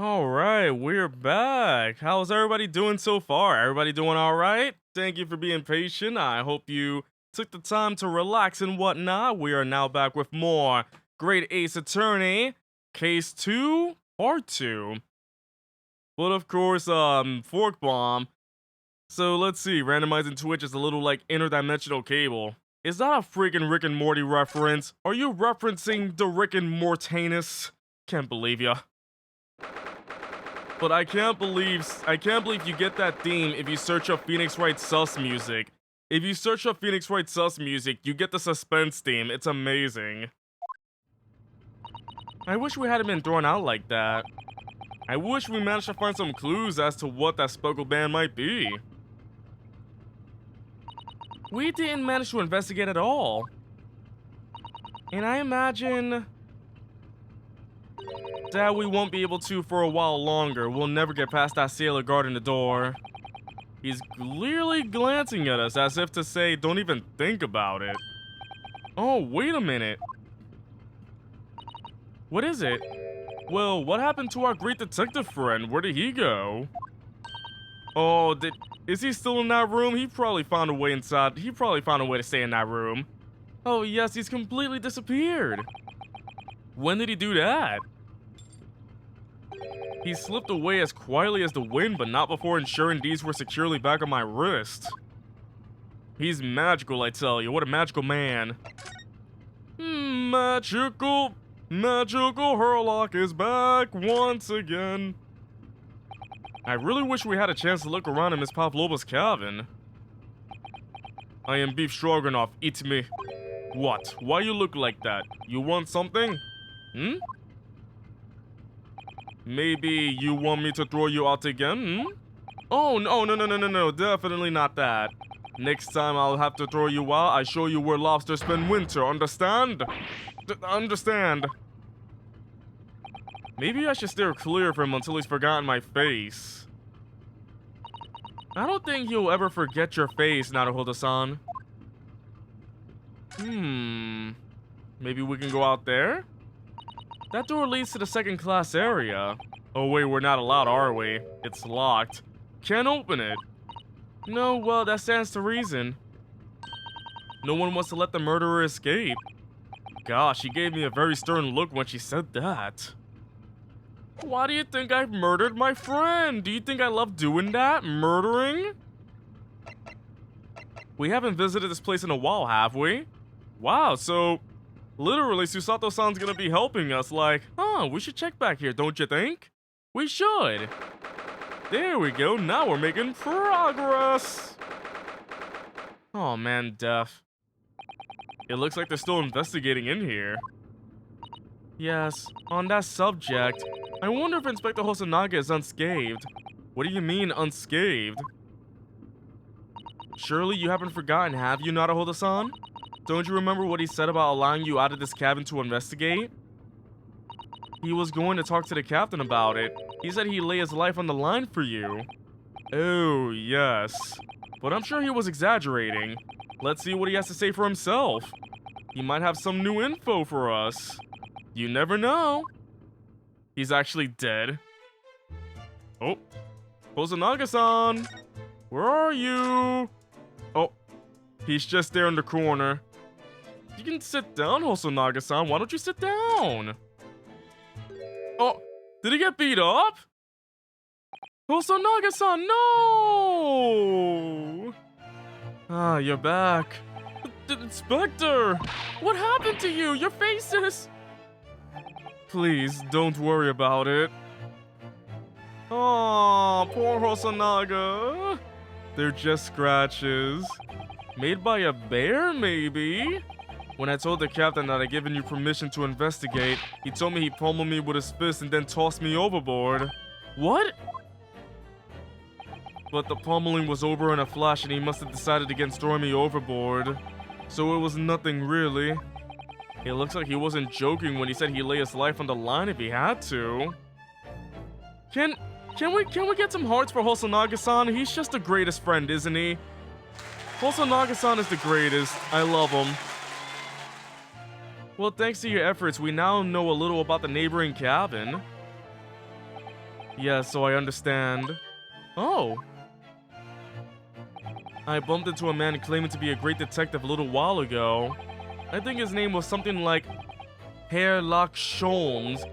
Alright, we're back. How's everybody doing so far? Everybody doing alright? Thank you for being patient. I hope you took the time to relax and whatnot. We are now back with more Great Ace Attorney, Case 2, Part 2. But of course, Fork Bomb. So let's see, randomizing Twitch is a little like interdimensional cable. Is that a freaking Rick and Morty reference? Are you referencing the Rick and Mortanus? Can't believe ya. But I can't believe you get that theme if you search up Phoenix Wright Sus music. If you search up Phoenix Wright Sus music, you get the suspense theme. It's amazing. I wish we hadn't been thrown out like that. I wish we managed to find some clues as to what that Spuggle band might be. We didn't manage to investigate at all. And I imagine that we won't be able to for a while longer. We'll never get past that sailor guarding the door. He's clearly glancing at us as if to say, don't even think about it. Oh, wait a minute. What is it? Well, what happened to our great detective friend? Where did he go? Oh, is he still in that room? He probably found a way inside. He probably found a way to stay in that room. Oh yes, he's completely disappeared. When did he do that? He slipped away as quietly as the wind, but not before ensuring these were securely back on my wrist. He's magical, I tell you. What a magical man. Magical Herlock is back once again. I really wish we had a chance to look around in Miss Pavlova's cabin. I am Beef Stroganoff, eat me. What? Why you look like that? You want something? Maybe you want me to throw you out again, Oh, no, definitely not that. Next time I'll have to throw you out, I show you where lobsters spend winter, understand? Understand. Maybe I should steer clear of him until he's forgotten my face. I don't think he'll ever forget your face, Naruhodo-san. Maybe we can go out there? That door leads to the second class area. Oh wait, we're not allowed, are we? It's locked. Can't open it. No, well, that stands to reason. No one wants to let the murderer escape. Gosh, she gave me a very stern look when she said that. Why do you think I've murdered my friend? Do you think I love doing that? Murdering? We haven't visited this place in a while, have we? Wow, so literally Susato-san's gonna be helping us, like, we should check back here, don't you think? We should. There we go, now we're making progress. Oh man, Def. It looks like they're still investigating in here. Yes, on that subject, I wonder if Inspector Hosonaga is unscathed. What do you mean, unscathed? Surely you haven't forgotten, have you, Naruhodo-san? Don't you remember what he said about allowing you out of this cabin to investigate? He was going to talk to the captain about it. He said he'd lay his life on the line for you. Oh, yes. But I'm sure he was exaggerating. Let's see what he has to say for himself. He might have some new info for us. You never know. He's actually dead. Oh. Hosonaga-san! Where are you? Oh. He's just there in the corner. You can sit down, Hosonaga-san. Why don't you sit down? Oh, did he get beat up? Hosonaga-san, no! Ah, you're back. Inspector! What happened to you? Your face is... Please, don't worry about it. Aw, poor Hosonaga. They're just scratches. Made by a bear, maybe? When I told the captain that I'd given you permission to investigate, he told me he pummeled me with his fist and then tossed me overboard. What? But the pummeling was over in a flash and he must have decided against throwing me overboard. So it was nothing really. It looks like he wasn't joking when he said he'd lay his life on the line if he had to. Can we get some hearts for Hosonaga-san? He's just the greatest friend, isn't he? Hosonaga-san is the greatest. I love him. Well, thanks to your efforts, we now know a little about the neighboring cabin. Yeah, so I understand. Oh. I bumped into a man claiming to be a great detective a little while ago. I think his name was something like Herlock Sholmes.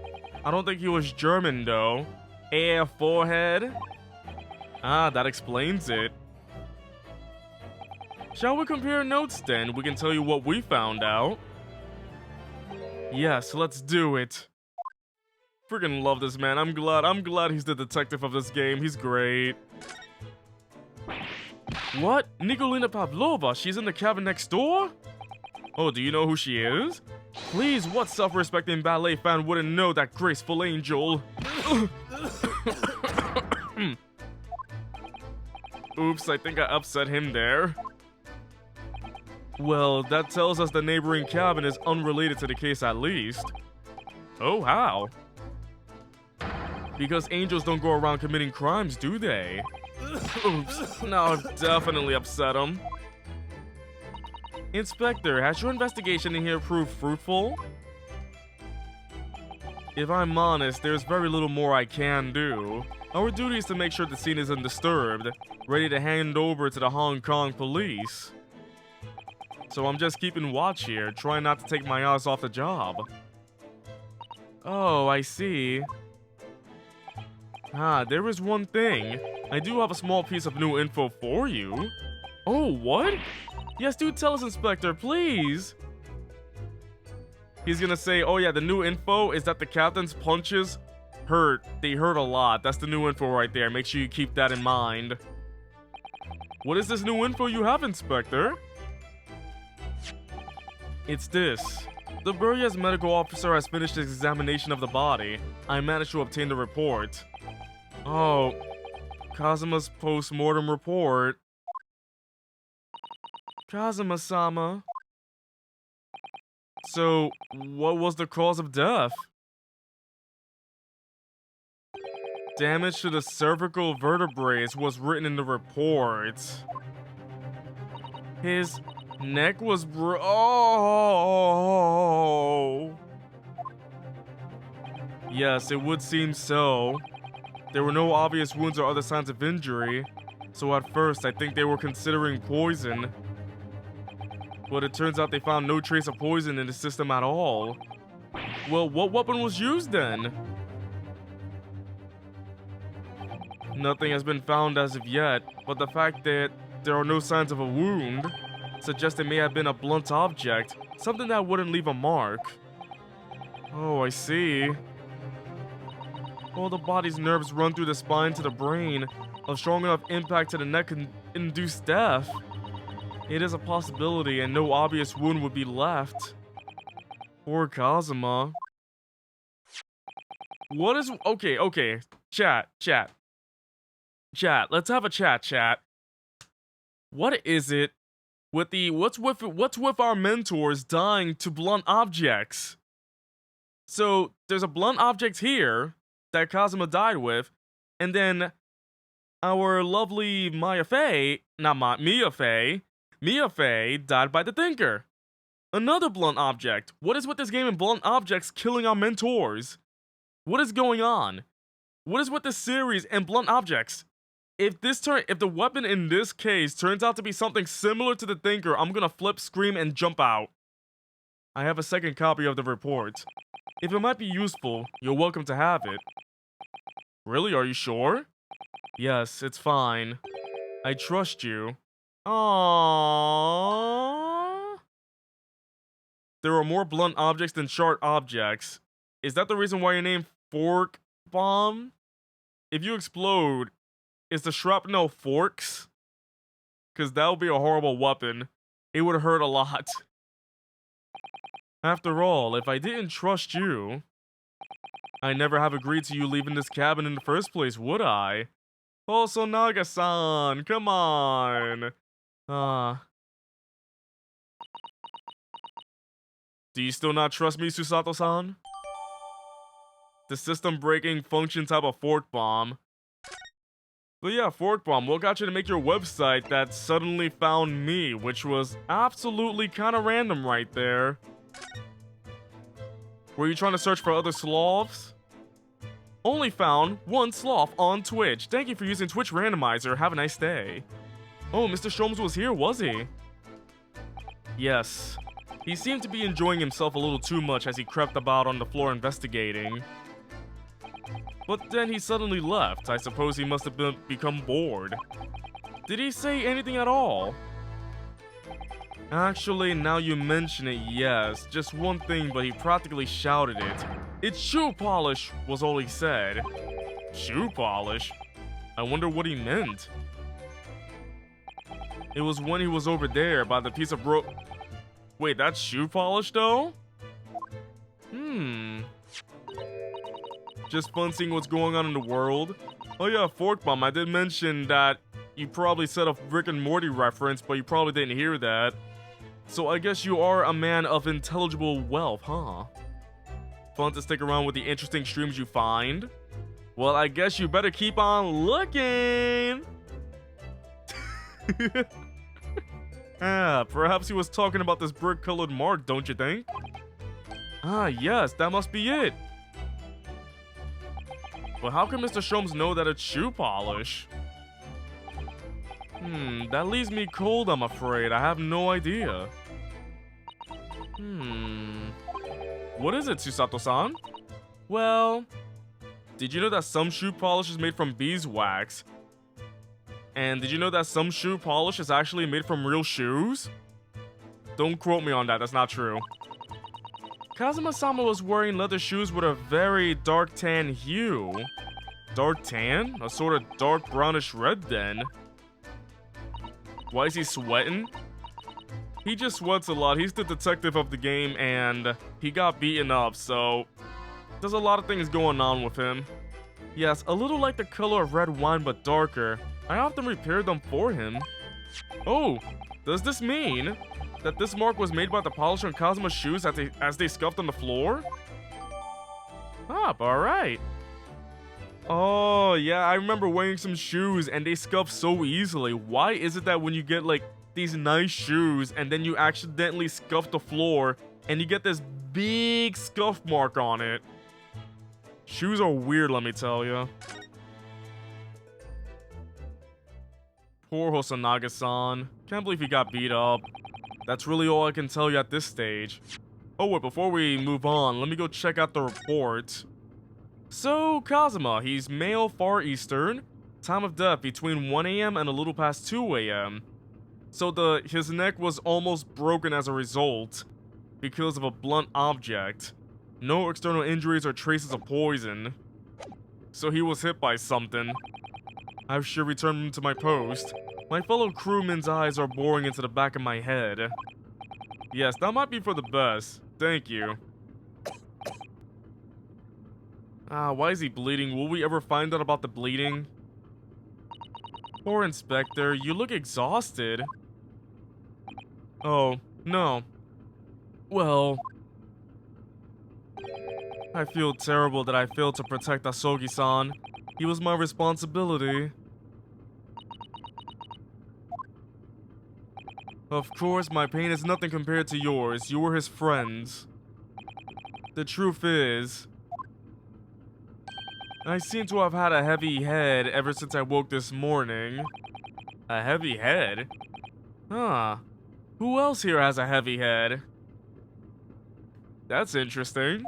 I don't think he was German though. Air forehead? Ah, that explains it. Shall we compare notes then? We can tell you what we found out. Yes, let's do it. Freaking love this man. I'm glad he's the detective of this game. He's great. What? Nikolina Pavlova? She's in the cabin next door? Oh, do you know who she is? Please, what self-respecting ballet fan wouldn't know that graceful angel? Oops, I think I upset him there. Well, that tells us the neighboring cabin is unrelated to the case at least. Oh, how? Because angels don't go around committing crimes, do they? Oops, now I've definitely upset him. Inspector, has your investigation in here proved fruitful? If I'm honest, there's very little more I can do. Our duty is to make sure the scene isn't disturbed, ready to hand over to the Hong Kong police. So I'm just keeping watch here, trying not to take my eyes off the job. Oh, I see. Ah, there is one thing. I do have a small piece of new info for you. Oh, what? Yes, do tell us, Inspector, please. He's gonna say, oh yeah, the new info is that the captain's punches hurt. They hurt a lot. That's the new info right there. Make sure you keep that in mind. What is this new info you have, Inspector? It's this. The Burya's medical officer has finished his examination of the body. I managed to obtain the report. Oh, Kazuma's post-mortem report. Kazuma-sama. So, what was the cause of death? Damage to the cervical vertebrae was written in the report. His neck was oh. Yes, it would seem so. There were no obvious wounds or other signs of injury, so at first I think they were considering poison. But it turns out they found no trace of poison in the system at all. Well, what weapon was used then? Nothing has been found as of yet, but the fact that there are no signs of a wound suggests it may have been a blunt object, something that wouldn't leave a mark. Oh, I see. Well, the body's nerves run through the spine to the brain. A strong enough impact to the neck can induce death. It is a possibility, and no obvious wound would be left. Poor Kazuma. What is... Okay. Chat. Let's have a chat. What is it with the... What's with our mentors dying to blunt objects? So, there's a blunt object here that Kazuma died with, and then our lovely Mia Fey died by the Thinker. Another blunt object. What is with this game and blunt objects killing our mentors? What is going on? What is with this series and blunt objects? If the weapon in this case turns out to be something similar to the Thinker, I'm gonna flip, scream, and jump out. I have a second copy of the report. If it might be useful, you're welcome to have it. Really? Are you sure? Yes, it's fine. I trust you. Aww. There are more blunt objects than sharp objects. Is that the reason why you named Fork Bomb? If you explode, is the shrapnel forks? Because that would be a horrible weapon. It would hurt a lot. After all, if I didn't trust you, I never have agreed to you leaving this cabin in the first place, would I? Also, Naga-san, come on. Do you still not trust me, Susato-san? The system-breaking function type of fork bomb. But yeah, fork bomb, what got you to make your website that suddenly found me, which was absolutely kind of random right there. Were you trying to search for other sloths? Only found one sloth on Twitch. Thank you for using Twitch Randomizer. Have a nice day. Oh, Mr. Sholmes was here, was he? Yes. He seemed to be enjoying himself a little too much as he crept about on the floor investigating. But then he suddenly left. I suppose he must have become bored. Did he say anything at all? Actually, now you mention it, yes. Just one thing, but he practically shouted it. It's shoe polish, was all he said. Shoe polish? I wonder what he meant. It was when he was over there by the piece of rope. Wait, that's shoe polish though? Just fun seeing what's going on in the world. Oh yeah, Fork Bomb, I did mention that you probably said a Rick and Morty reference, but you probably didn't hear that. So I guess you are a man of intelligible wealth, huh? Fun to stick around with the interesting streams you find. Well, I guess you better keep on looking. Perhaps he was talking about this brick-colored mark, don't you think? Ah, yes, that must be it. But how can Mr. Sholmes know that it's shoe polish? That leaves me cold, I'm afraid. I have no idea. What is it, Susato-san? Well, did you know that some shoe polish is made from beeswax? And did you know that some shoe polish is actually made from real shoes? Don't quote me on that, that's not true. Kazuma-sama was wearing leather shoes with a very dark tan hue. Dark tan? A sort of dark brownish red then. Why is he sweating? He just sweats a lot. He's the detective of the game and he got beaten up, so there's a lot of things going on with him. Yes, a little like the color of red wine but darker. I often repair them for him. Oh, does this mean that this mark was made by the polish on Kazuma's shoes as they scuffed on the floor? Ah, alright. Oh, yeah, I remember wearing some shoes and they scuff so easily. Why is it that when you get like these nice shoes and then you accidentally scuff the floor and you get this big scuff mark on it? Shoes are weird, let me tell you. Poor Hosonaga-san. Can't believe he got beat up. That's really all I can tell you at this stage. Oh wait, before we move on, let me go check out the report. So, Kazuma, he's male, Far Eastern. Time of death between 1 AM and a little past 2 AM. So his neck was almost broken as a result, because of a blunt object. No external injuries or traces of poison. So he was hit by something. I should return him to my post. My fellow crewmen's eyes are boring into the back of my head. Yes, that might be for the best. Thank you. Why is he bleeding? Will we ever find out about the bleeding? Poor Inspector, you look exhausted. Oh, no. Well, I feel terrible that I failed to protect Asogi-san. He was my responsibility. Of course, my pain is nothing compared to yours. You were his friends. The truth is, I seem to have had a heavy head ever since I woke this morning. A heavy head? Huh. Who else here has a heavy head? That's interesting.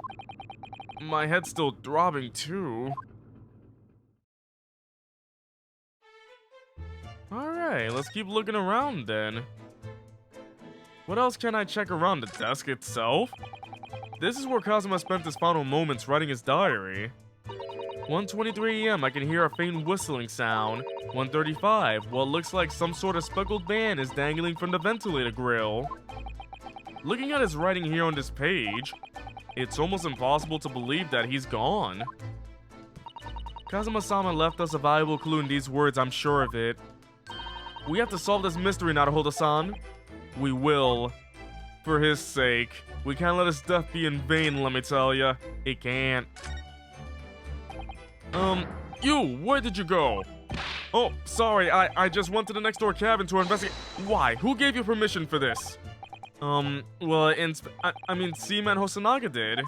My head's still throbbing too. Alright, let's keep looking around then. What else can I check around? The desk itself? This is where Kazuma spent his final moments writing his diary. 1:23 AM, I can hear a faint whistling sound. 1:35, what looks like some sort of speckled band is dangling from the ventilator grill. Looking at his writing here on this page, it's almost impossible to believe that he's gone. Kazuma-sama left us a valuable clue in these words, I'm sure of it. We have to solve this mystery, Naruhodo-san. We will. For his sake. We can't let his death be in vain, let me tell ya. It can't. You, where did you go? Oh, sorry, I just went to the next door cabin to investigate. Why? Who gave you permission for this? Well, I mean, Seaman Hosonaga did.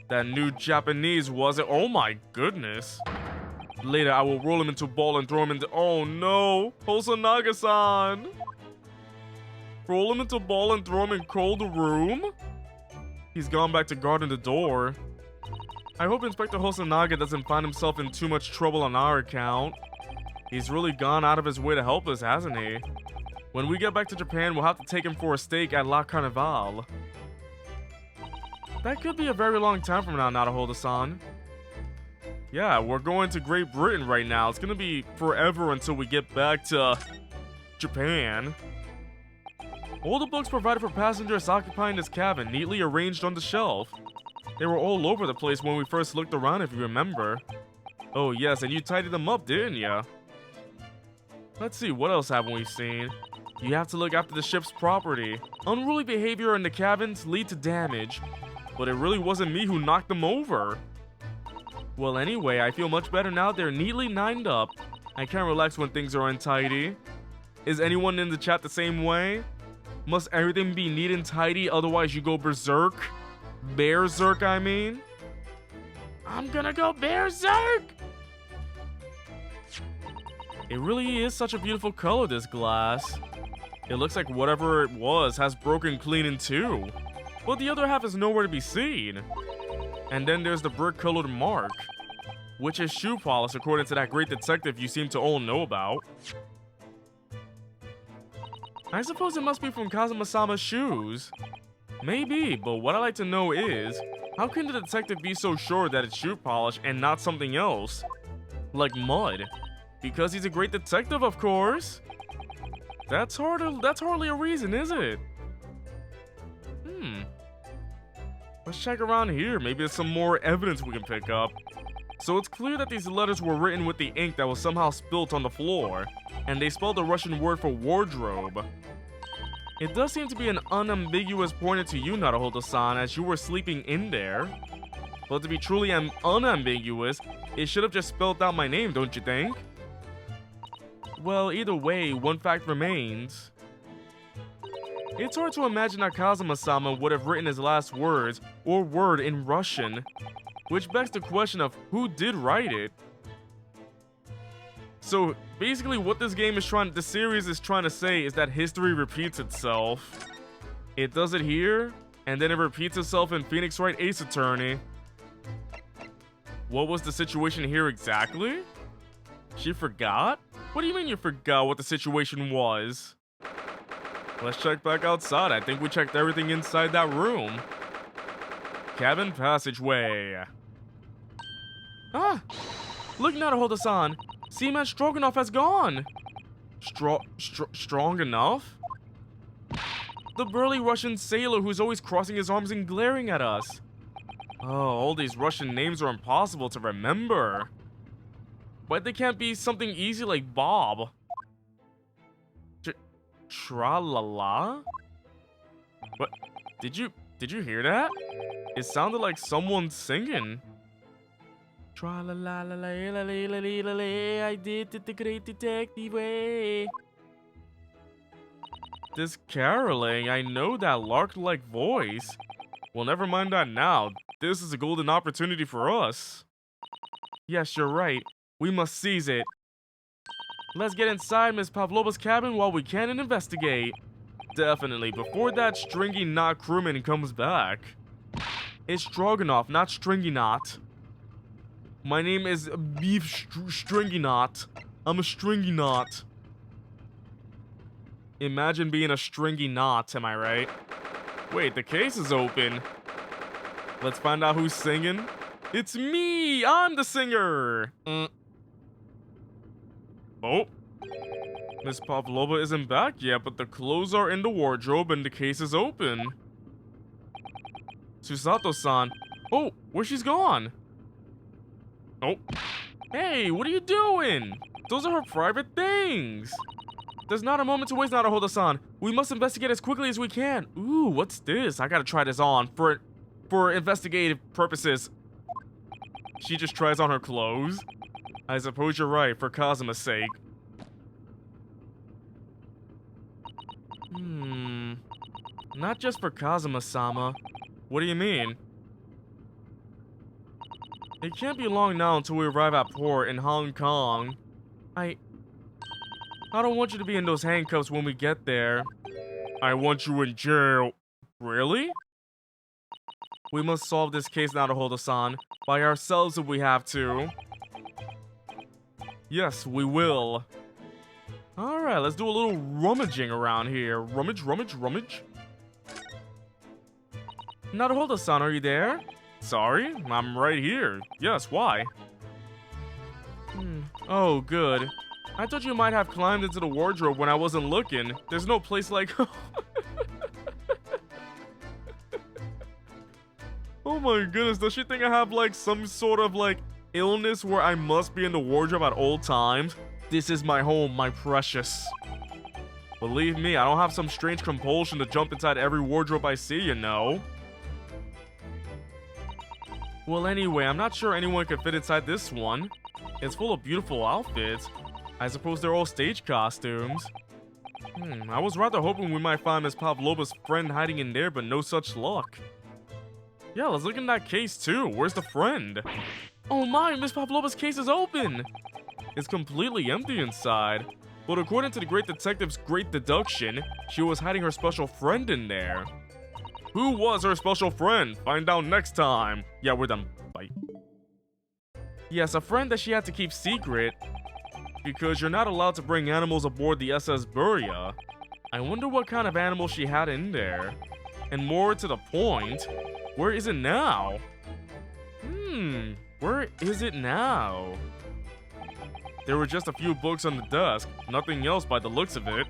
That new Japanese, was it? Oh my goodness. Later, I will roll him into a ball and throw him into... Oh no! Hosonaga-san! Roll him into a ball and throw him in cold room? He's gone back to guarding the door. I hope Inspector Hosonaga doesn't find himself in too much trouble on our account. He's really gone out of his way to help us, hasn't he? When we get back to Japan, we'll have to take him for a steak at La Carnival. That could be a very long time from now, Naruhodo-san. Yeah, we're going to Great Britain right now. It's gonna be forever until we get back to Japan. All the books provided for passengers occupying this cabin, neatly arranged on the shelf. They were all over the place when we first looked around, if you remember. Oh yes, and you tidied them up, didn't ya? Let's see, what else haven't we seen? You have to look after the ship's property. Unruly behavior in the cabins lead to damage. But it really wasn't me who knocked them over. Well anyway, I feel much better now they're neatly lined up. I can't relax when things are untidy. Is anyone in the chat the same way? Must everything be neat and tidy, otherwise you go berserk? Berserk, I mean? I'm gonna go berserk! It really is such a beautiful color, this glass. It looks like whatever it was has broken clean in two. But the other half is nowhere to be seen. And then there's the brick-colored mark, which is shoe polish according to that great detective you seem to all know about. I suppose it must be from Kazuma-sama's shoes. Maybe, but what I'd like to know is, how can the detective be so sure that it's shoe polish and not something else? Like mud. Because he's a great detective, of course. That's hardly a reason, is it? Let's check around here. Maybe there's some more evidence we can pick up. So it's clear that these letters were written with the ink that was somehow spilt on the floor, and they spelled the Russian word for wardrobe. It does seem to be an unambiguous pointer to you, Naruhodo-san, as you were sleeping in there. But to be truly unambiguous, it should have just spelled out my name, don't you think? Well, either way, one fact remains. It's hard to imagine that Kazuma-sama would have written his last words or word in Russian, which begs the question of who did write it. So basically what this series is trying to say is that history repeats itself. It does it here, and then it repeats itself in Phoenix Wright Ace Attorney. What was the situation here exactly? She forgot? What do you mean you forgot what the situation was? Let's check back outside. I think we checked everything inside that room. Cabin passageway. Ah! Look, Naruhodo-san! Seaman Stroganoff has gone! Strong enough? The burly Russian sailor who's always crossing his arms and glaring at us. Oh, all these Russian names are impossible to remember. But they can't be something easy like Bob. Tra-la-la? What? Did you hear that? It sounded like someone singing. Tra-la-la-la-la-la-la-la-la-la, I did it the great detective way. This caroling, I know that lark-like voice. Well, never mind that now. This is a golden opportunity for us. Yes, you're right. We must seize it. Let's get inside Miss Pavlova's cabin while we can and investigate. Definitely, before that stringy knot crewman comes back. It's Stroganoff, not Stringy Knot. My name is Beef Stringy Knot. I'm a stringy knot. Imagine being a stringy knot, am I right? Wait, the case is open. Let's find out who's singing. It's me! I'm the singer! Oh. Miss Pavlova isn't back yet, but the clothes are in the wardrobe and the case is open. Susato-san. Oh, where she's gone? Oh. Hey, what are you doing? Those are her private things. There's not a moment to waste, Naruhodo-san. We must investigate as quickly as we can. Ooh, what's this? I gotta try this on for investigative purposes. She just tries on her clothes. I suppose you're right, for Kazuma's sake. Not just for Kazuma-sama. What do you mean? It can't be long now until we arrive at port in Hong Kong. I don't want you to be in those handcuffs when we get there. I want you in jail. Really? We must solve this case now to hold us on. By ourselves if we have to. Yes, we will. Alright, let's do a little rummaging around here. Rummage, rummage, rummage. Now to hold us on, are you there? Sorry, I'm right here. Yes, why? Oh, good. I thought you might have climbed into the wardrobe when I wasn't looking. There's no place like... Oh my goodness, does she think I have like some sort of like illness where I must be in the wardrobe at all times? This is my home, my precious. Believe me, I don't have some strange compulsion to jump inside every wardrobe I see, you know. Well, anyway, I'm not sure anyone could fit inside this one. It's full of beautiful outfits. I suppose they're all stage costumes. I was rather hoping we might find Miss Pavlova's friend hiding in there, but no such luck. Yeah, let's look in that case too. Where's the friend? Oh my, Miss Pavlova's case is open! It's completely empty inside. But according to the great detective's great deduction, she was hiding her special friend in there. Who was her special friend? Find out next time. Yeah, we're done. Bye. Yes, a friend that she had to keep secret. Because you're not allowed to bring animals aboard the SS Buria. I wonder what kind of animal she had in there. And more to the point, where is it now? Where is it now? There were just a few books on the desk, nothing else by the looks of it.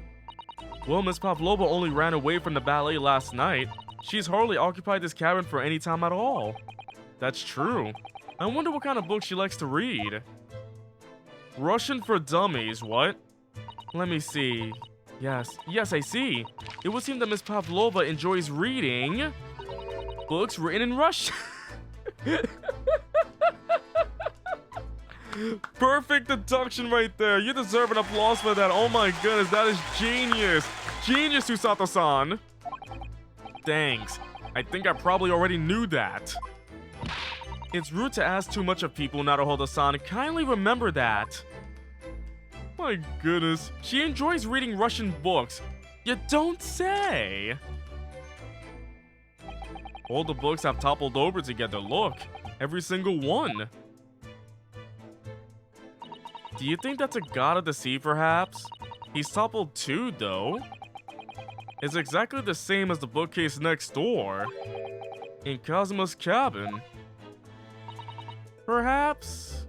Well, Miss Pavlova only ran away from the ballet last night. She's hardly occupied this cabin for any time at all. That's true. I wonder what kind of book she likes to read. Russian for dummies, what? Let me see. Yes, I see. It would seem that Miss Pavlova enjoys reading books written in Russian. Perfect deduction right there. You deserve an applause for that. Oh my goodness, that is genius. Genius, Usato-san. Thanks. I think I probably already knew that. It's rude to ask too much of people, Naruhodo-san. Kindly remember that. My goodness. She enjoys reading Russian books. You don't say. All the books have toppled over together. Look. Every single one. Do you think that's a god of the sea, perhaps? He's toppled too, though. It's exactly the same as the bookcase next door. In Kazuma's cabin. Perhaps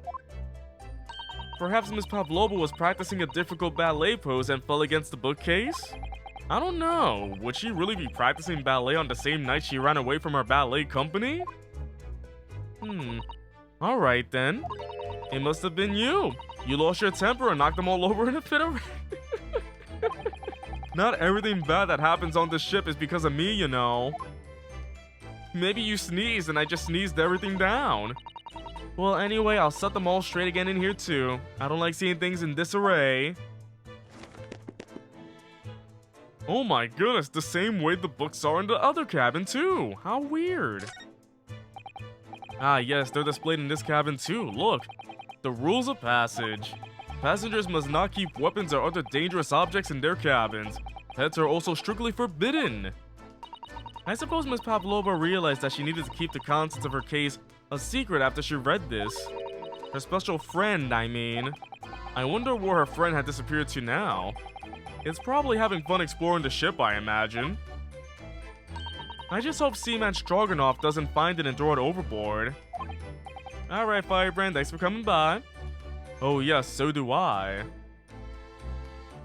Miss Pavlova was practicing a difficult ballet pose and fell against the bookcase? I don't know. Would she really be practicing ballet on the same night she ran away from her ballet company? Alright then. It must have been you. You lost your temper and knocked them all over in a fit of... Not everything bad that happens on this ship is because of me, you know. Maybe you sneezed and I just sneezed everything down. Well, anyway, I'll set them all straight again in here too. I don't like seeing things in disarray. Oh my goodness, the same way the books are in the other cabin too. How weird. Ah yes, they're displayed in this cabin too. Look, the rules of passage. Passengers must not keep weapons or other dangerous objects in their cabins. Pets are also strictly forbidden. I suppose Miss Pavlova realized that she needed to keep the contents of her case a secret after she read this. Her special friend, I mean. I wonder where her friend had disappeared to now. It's probably having fun exploring the ship, I imagine. I just hope Seaman Stroganoff doesn't find it and throw it overboard. Alright, Firebrand, thanks for coming by. Oh yes, so do I.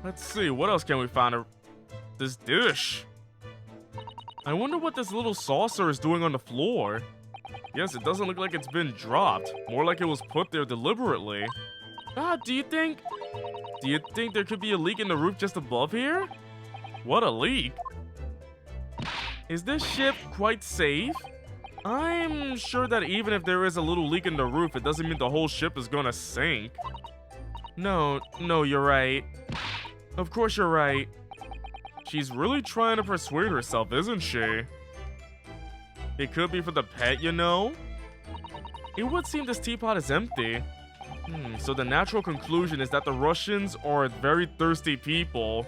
Let's see, what else can we find? This dish. I wonder what this little saucer is doing on the floor. Yes, it doesn't look like it's been dropped. More like it was put there deliberately. Do you think there could be a leak in the roof just above here? What a leak. Is this ship quite safe? I'm sure that even if there is a little leak in the roof, it doesn't mean the whole ship is gonna sink. No, you're right. Of course you're right. She's really trying to persuade herself, isn't she? It could be for the pet, you know? It would seem this teapot is empty. So the natural conclusion is that the Russians are very thirsty people.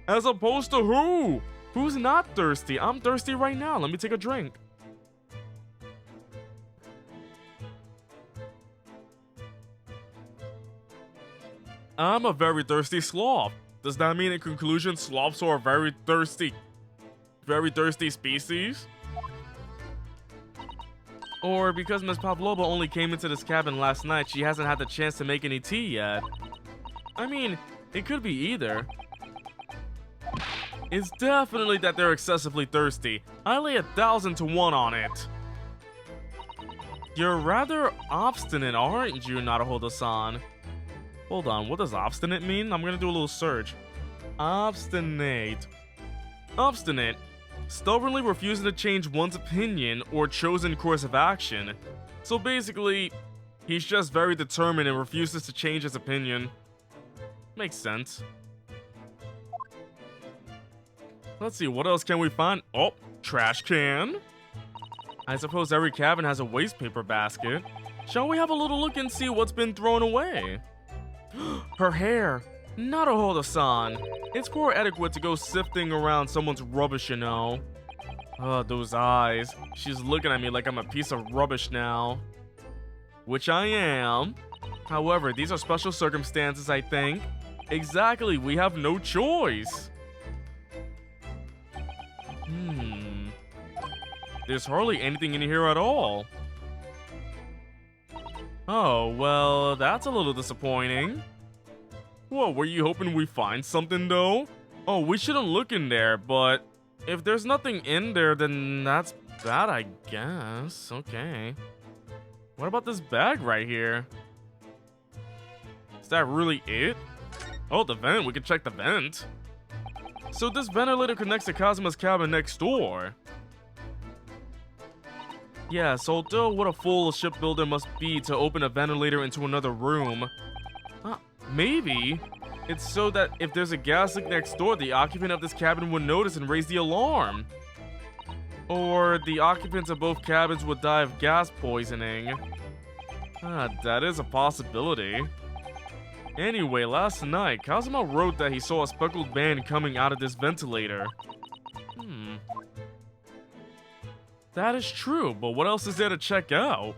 As opposed to who? Who's not thirsty? I'm thirsty right now. Let me take a drink. I'm a very thirsty sloth. Does that mean in conclusion sloths are a very thirsty species? Or because Miss Pavlova only came into this cabin last night, she hasn't had the chance to make any tea yet? I mean, it could be either. It's definitely that they're excessively thirsty. I lay 1,000 to 1 on it. You're rather obstinate, aren't you, Naruhodo-san? Hold on, what does obstinate mean? I'm gonna do a little search. Obstinate. Obstinate. Stubbornly refusing to change one's opinion or chosen course of action. So basically, he's just very determined and refuses to change his opinion. Makes sense. Let's see, what else can we find? Oh, trash can. I suppose every cabin has a waste paper basket. Shall we have a little look and see what's been thrown away? Her hair. Naruhodo-san. It's poor etiquette to go sifting around someone's rubbish, you know. Oh, those eyes. She's looking at me like I'm a piece of rubbish now. Which I am. However, these are special circumstances, I think. Exactly, we have no choice. There's hardly anything in here at all. Oh, well, that's a little disappointing. What, were you hoping we find something though? Oh, we shouldn't look in there, but if there's nothing in there, then that's bad, I guess. Okay. What about this bag right here? Is that really it? Oh, the vent. We can check the vent. So this ventilator connects to Kazuma's cabin next door. Yes, although what a fool a shipbuilder must be to open a ventilator into another room. Maybe it's so that if there's a gas leak next door, the occupant of this cabin would notice and raise the alarm. Or the occupants of both cabins would die of gas poisoning. That is a possibility. Anyway, last night, Kazuma wrote that he saw a speckled band coming out of this ventilator. That is true, but what else is there to check out?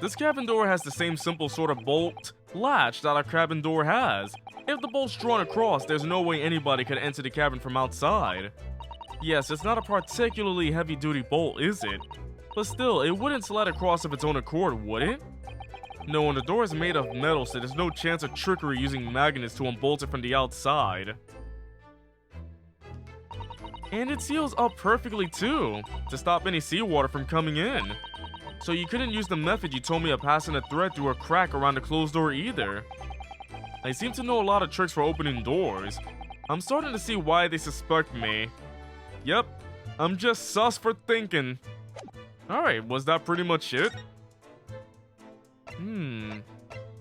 This cabin door has the same simple sort of bolt latch that our cabin door has. If the bolt's drawn across, there's no way anybody could enter the cabin from outside. Yes, it's not a particularly heavy-duty bolt, is it? But still, it wouldn't slide across of its own accord, would it? No, and the door is made of metal, so there's no chance of trickery using magnets to unbolt it from the outside. And it seals up perfectly too, to stop any seawater from coming in. So you couldn't use the method you told me of passing a thread through a crack around the closed door either. I seem to know a lot of tricks for opening doors. I'm starting to see why they suspect me. Yep, I'm just sus for thinking. Alright, was that pretty much it?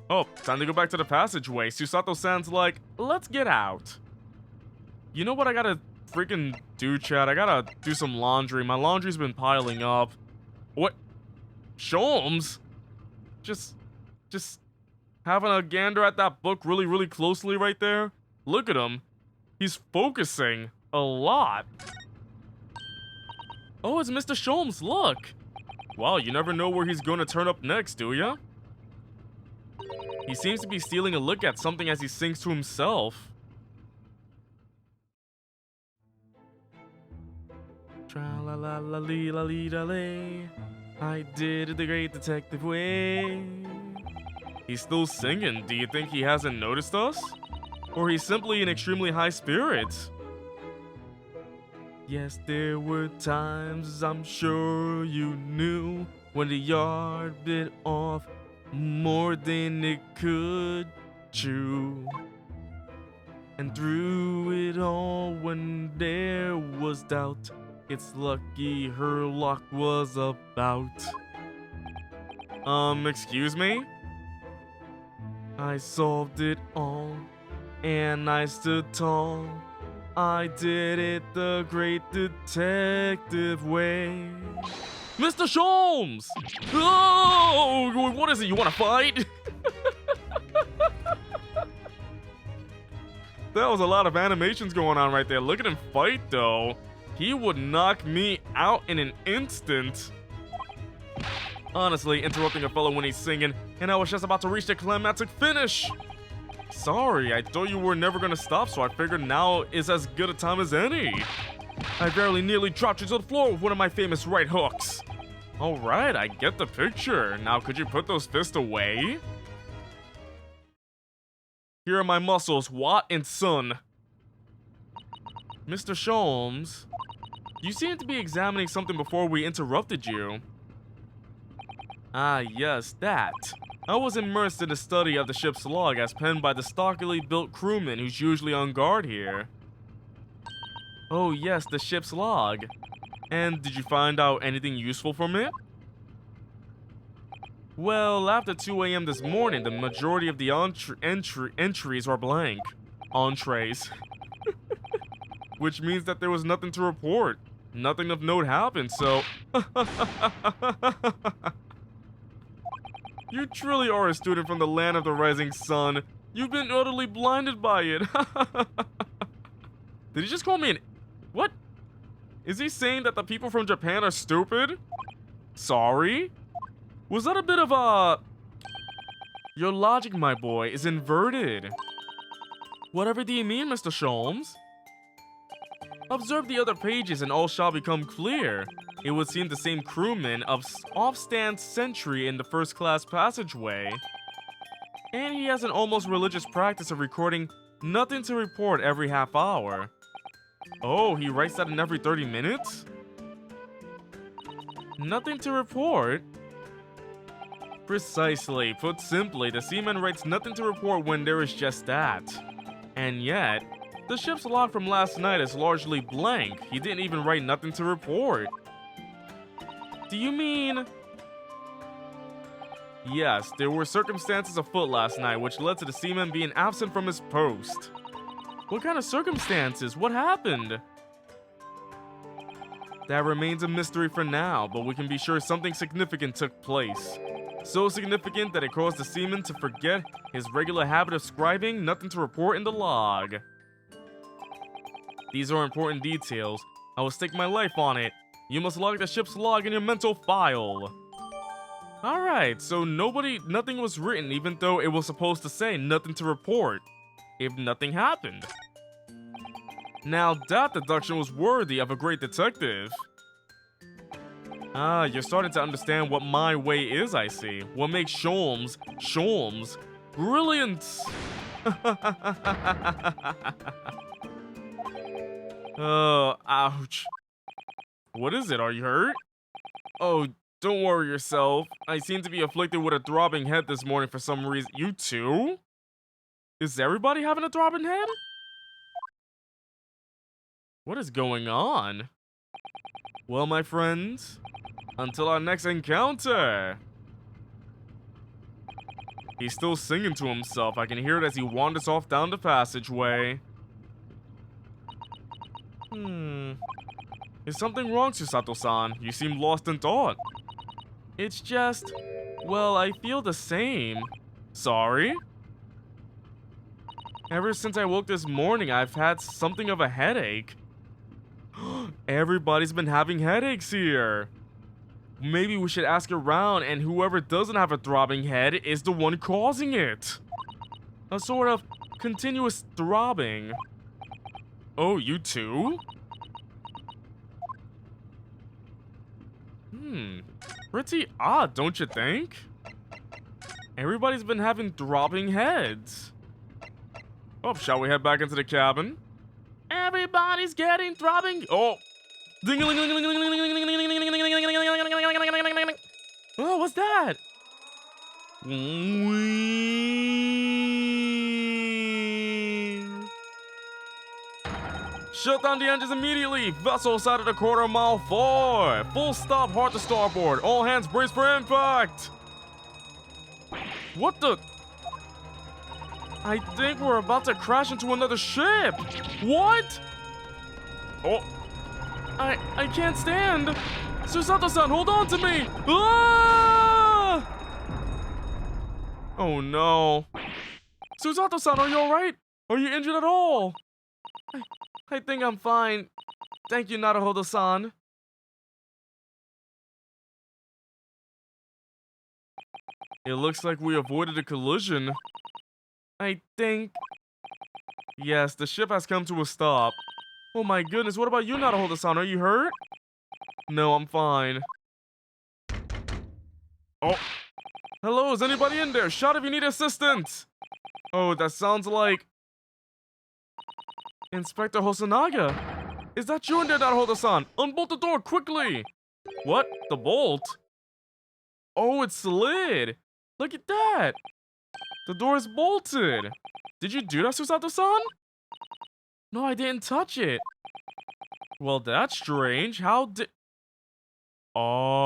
Oh, time to go back to the passageway. Susato sounds like, let's get out. You know what I gotta freaking do, chat? I gotta do some laundry. My laundry's been piling up. What? Sholmes? Just having a gander at that book really closely right there. Look at him. He's focusing a lot. Oh, it's Mr. Sholmes, look. Wow, you never know where he's gonna turn up next, do ya? He seems to be stealing a look at something as he sings to himself. Tra-la-la-la-lee-la-lee-da-lee. I did it the great detective way. He's still singing. Do you think he hasn't noticed us? Or he's simply in extremely high spirits? Yes, there were times I'm sure you knew when the yard bit off more than it could chew. And through it all, when there was doubt, it's lucky her luck was about. Excuse me? I solved it all, and I stood tall. I did it the great detective way. Mr. Sholmes! Oh, what is it? You want to fight? That was a lot of animations going on right there. Look at him fight, though. He would knock me out in an instant. Honestly, interrupting a fellow when he's singing, and I was just about to reach the climactic finish. Sorry, I thought you were never gonna stop, so I figured now is as good a time as any. I very nearly dropped you to the floor with one of my famous right hooks. Alright, I get the picture. Now could you put those fists away? Here are my muscles, Watt and Sun. Mr. Sholmes, you seem to be examining something before we interrupted you. Ah, yes, that. I was immersed in the study of the ship's log as penned by the stockily built crewman who's usually on guard here. Oh yes, the ship's log. And did you find out anything useful from it? Well, after 2 a.m. this morning, the majority of the entries are blank. Entrees. Which means that there was nothing to report. Nothing of note happened, so... You truly are a student from the land of the rising sun. You've been utterly blinded by it. Did he just call me an... What? Is he saying that the people from Japan are stupid? Sorry? Was that a bit of a... Your logic, my boy, is inverted. Whatever do you mean, Mr. Sholmes? Observe the other pages and all shall become clear. It would seem the same crewman of off-stand sentry in the first-class passageway. And he has an almost religious practice of recording nothing to report every half hour. Oh, he writes that in every 30 minutes? Nothing to report? Precisely. Put simply, the seaman writes nothing to report when there is just that. And yet, the ship's log from last night is largely blank. He didn't even write nothing to report. Do you mean... Yes, there were circumstances afoot last night which led to the seaman being absent from his post. What kind of circumstances? What happened? That remains a mystery for now, but we can be sure something significant took place. So significant that it caused the seaman to forget his regular habit of scribing nothing to report in the log. These are important details. I will stake my life on it. You must log the ship's log in your mental file. Alright, so nothing was written even though it was supposed to say nothing to report. If nothing happened. Now that deduction was worthy of a great detective. Ah, you're starting to understand what my way is, I see. What makes Sholmes, brilliant. Oh, ouch. What is it? Are you hurt? Oh, don't worry yourself. I seem to be afflicted with a throbbing head this morning for some reason. You too? Is everybody having a throbbing head? What is going on? Well, my friends, until our next encounter. He's still singing to himself. I can hear it as he wanders off down the passageway. Is something wrong, Susato-san? You seem lost in thought. It's just... Well, I feel the same. Sorry? Ever since I woke this morning, I've had something of a headache. Everybody's been having headaches here. Maybe we should ask around, and whoever doesn't have a throbbing head is the one causing it. A sort of continuous throbbing. Oh, you too? Pretty odd, don't you think? Everybody's been having throbbing heads. Oh, shall we head back into the cabin? Everybody's getting throbbing. Oh. Oh, what's that? Shut down the engines immediately. Vessel sighted a quarter mile forward. Full stop, hard to starboard. All hands brace for impact. What the? I think we're about to crash into another ship. What? Oh. I can't stand. Susato-san, hold on to me. Ah! Oh no. Susato-san, are you alright? Are you injured at all? I think I'm fine. Thank you, Naruhodo-san. It looks like we avoided a collision. I think... Yes, the ship has come to a stop. Oh my goodness, what about you, Naruhodo-san? Are you hurt? No, I'm fine. Oh. Hello, is anybody in there? Shout if you need assistance! Oh, that sounds like... Inspector Hosonaga. Is that you in there, Naruhodo-san? Unbolt the door, quickly! What? The bolt? Oh, it slid! Look at that! The door is bolted! Did you do that, Susato-san? No, I didn't touch it. Well, that's strange. How did... Oh...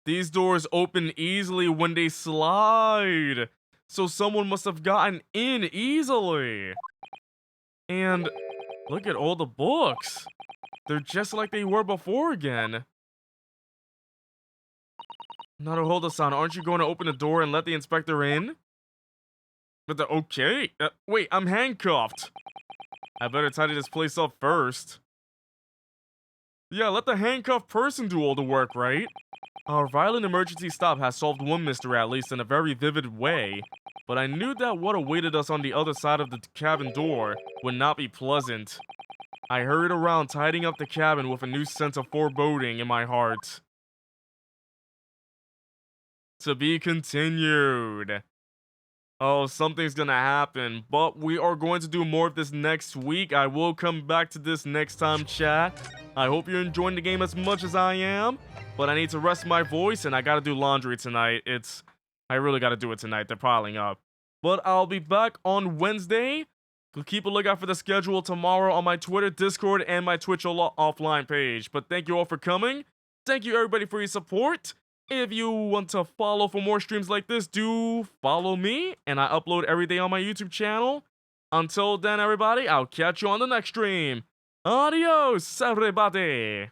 These doors open easily when they slide. So someone must have gotten in easily. And look at all the books. They're just like they were before again. Naruhodo-san, aren't you going to open the door and let the inspector in? Okay. Wait, I'm handcuffed. I better tidy this place up first. Yeah, let the handcuffed person do all the work, right? Our violent emergency stop has solved one mystery, at least in a very vivid way. But I knew that what awaited us on the other side of the cabin door would not be pleasant. I hurried around tidying up the cabin with a new sense of foreboding in my heart. To be continued. Oh, something's gonna happen, but we are going to do more of this next week. I will come back to this next time, chat. I hope you're enjoying the game as much as I am, but I need to rest my voice and I gotta do laundry tonight. I really gotta do it tonight. They're piling up. But I'll be back on Wednesday. Keep a lookout for the schedule tomorrow on my Twitter, Discord, and my Twitch offline page. But thank you all for coming. Thank you everybody for your support. If you want to follow for more streams like this, do follow me, and I upload every day on my YouTube channel. Until then, everybody, I'll catch you on the next stream. Adios, everybody!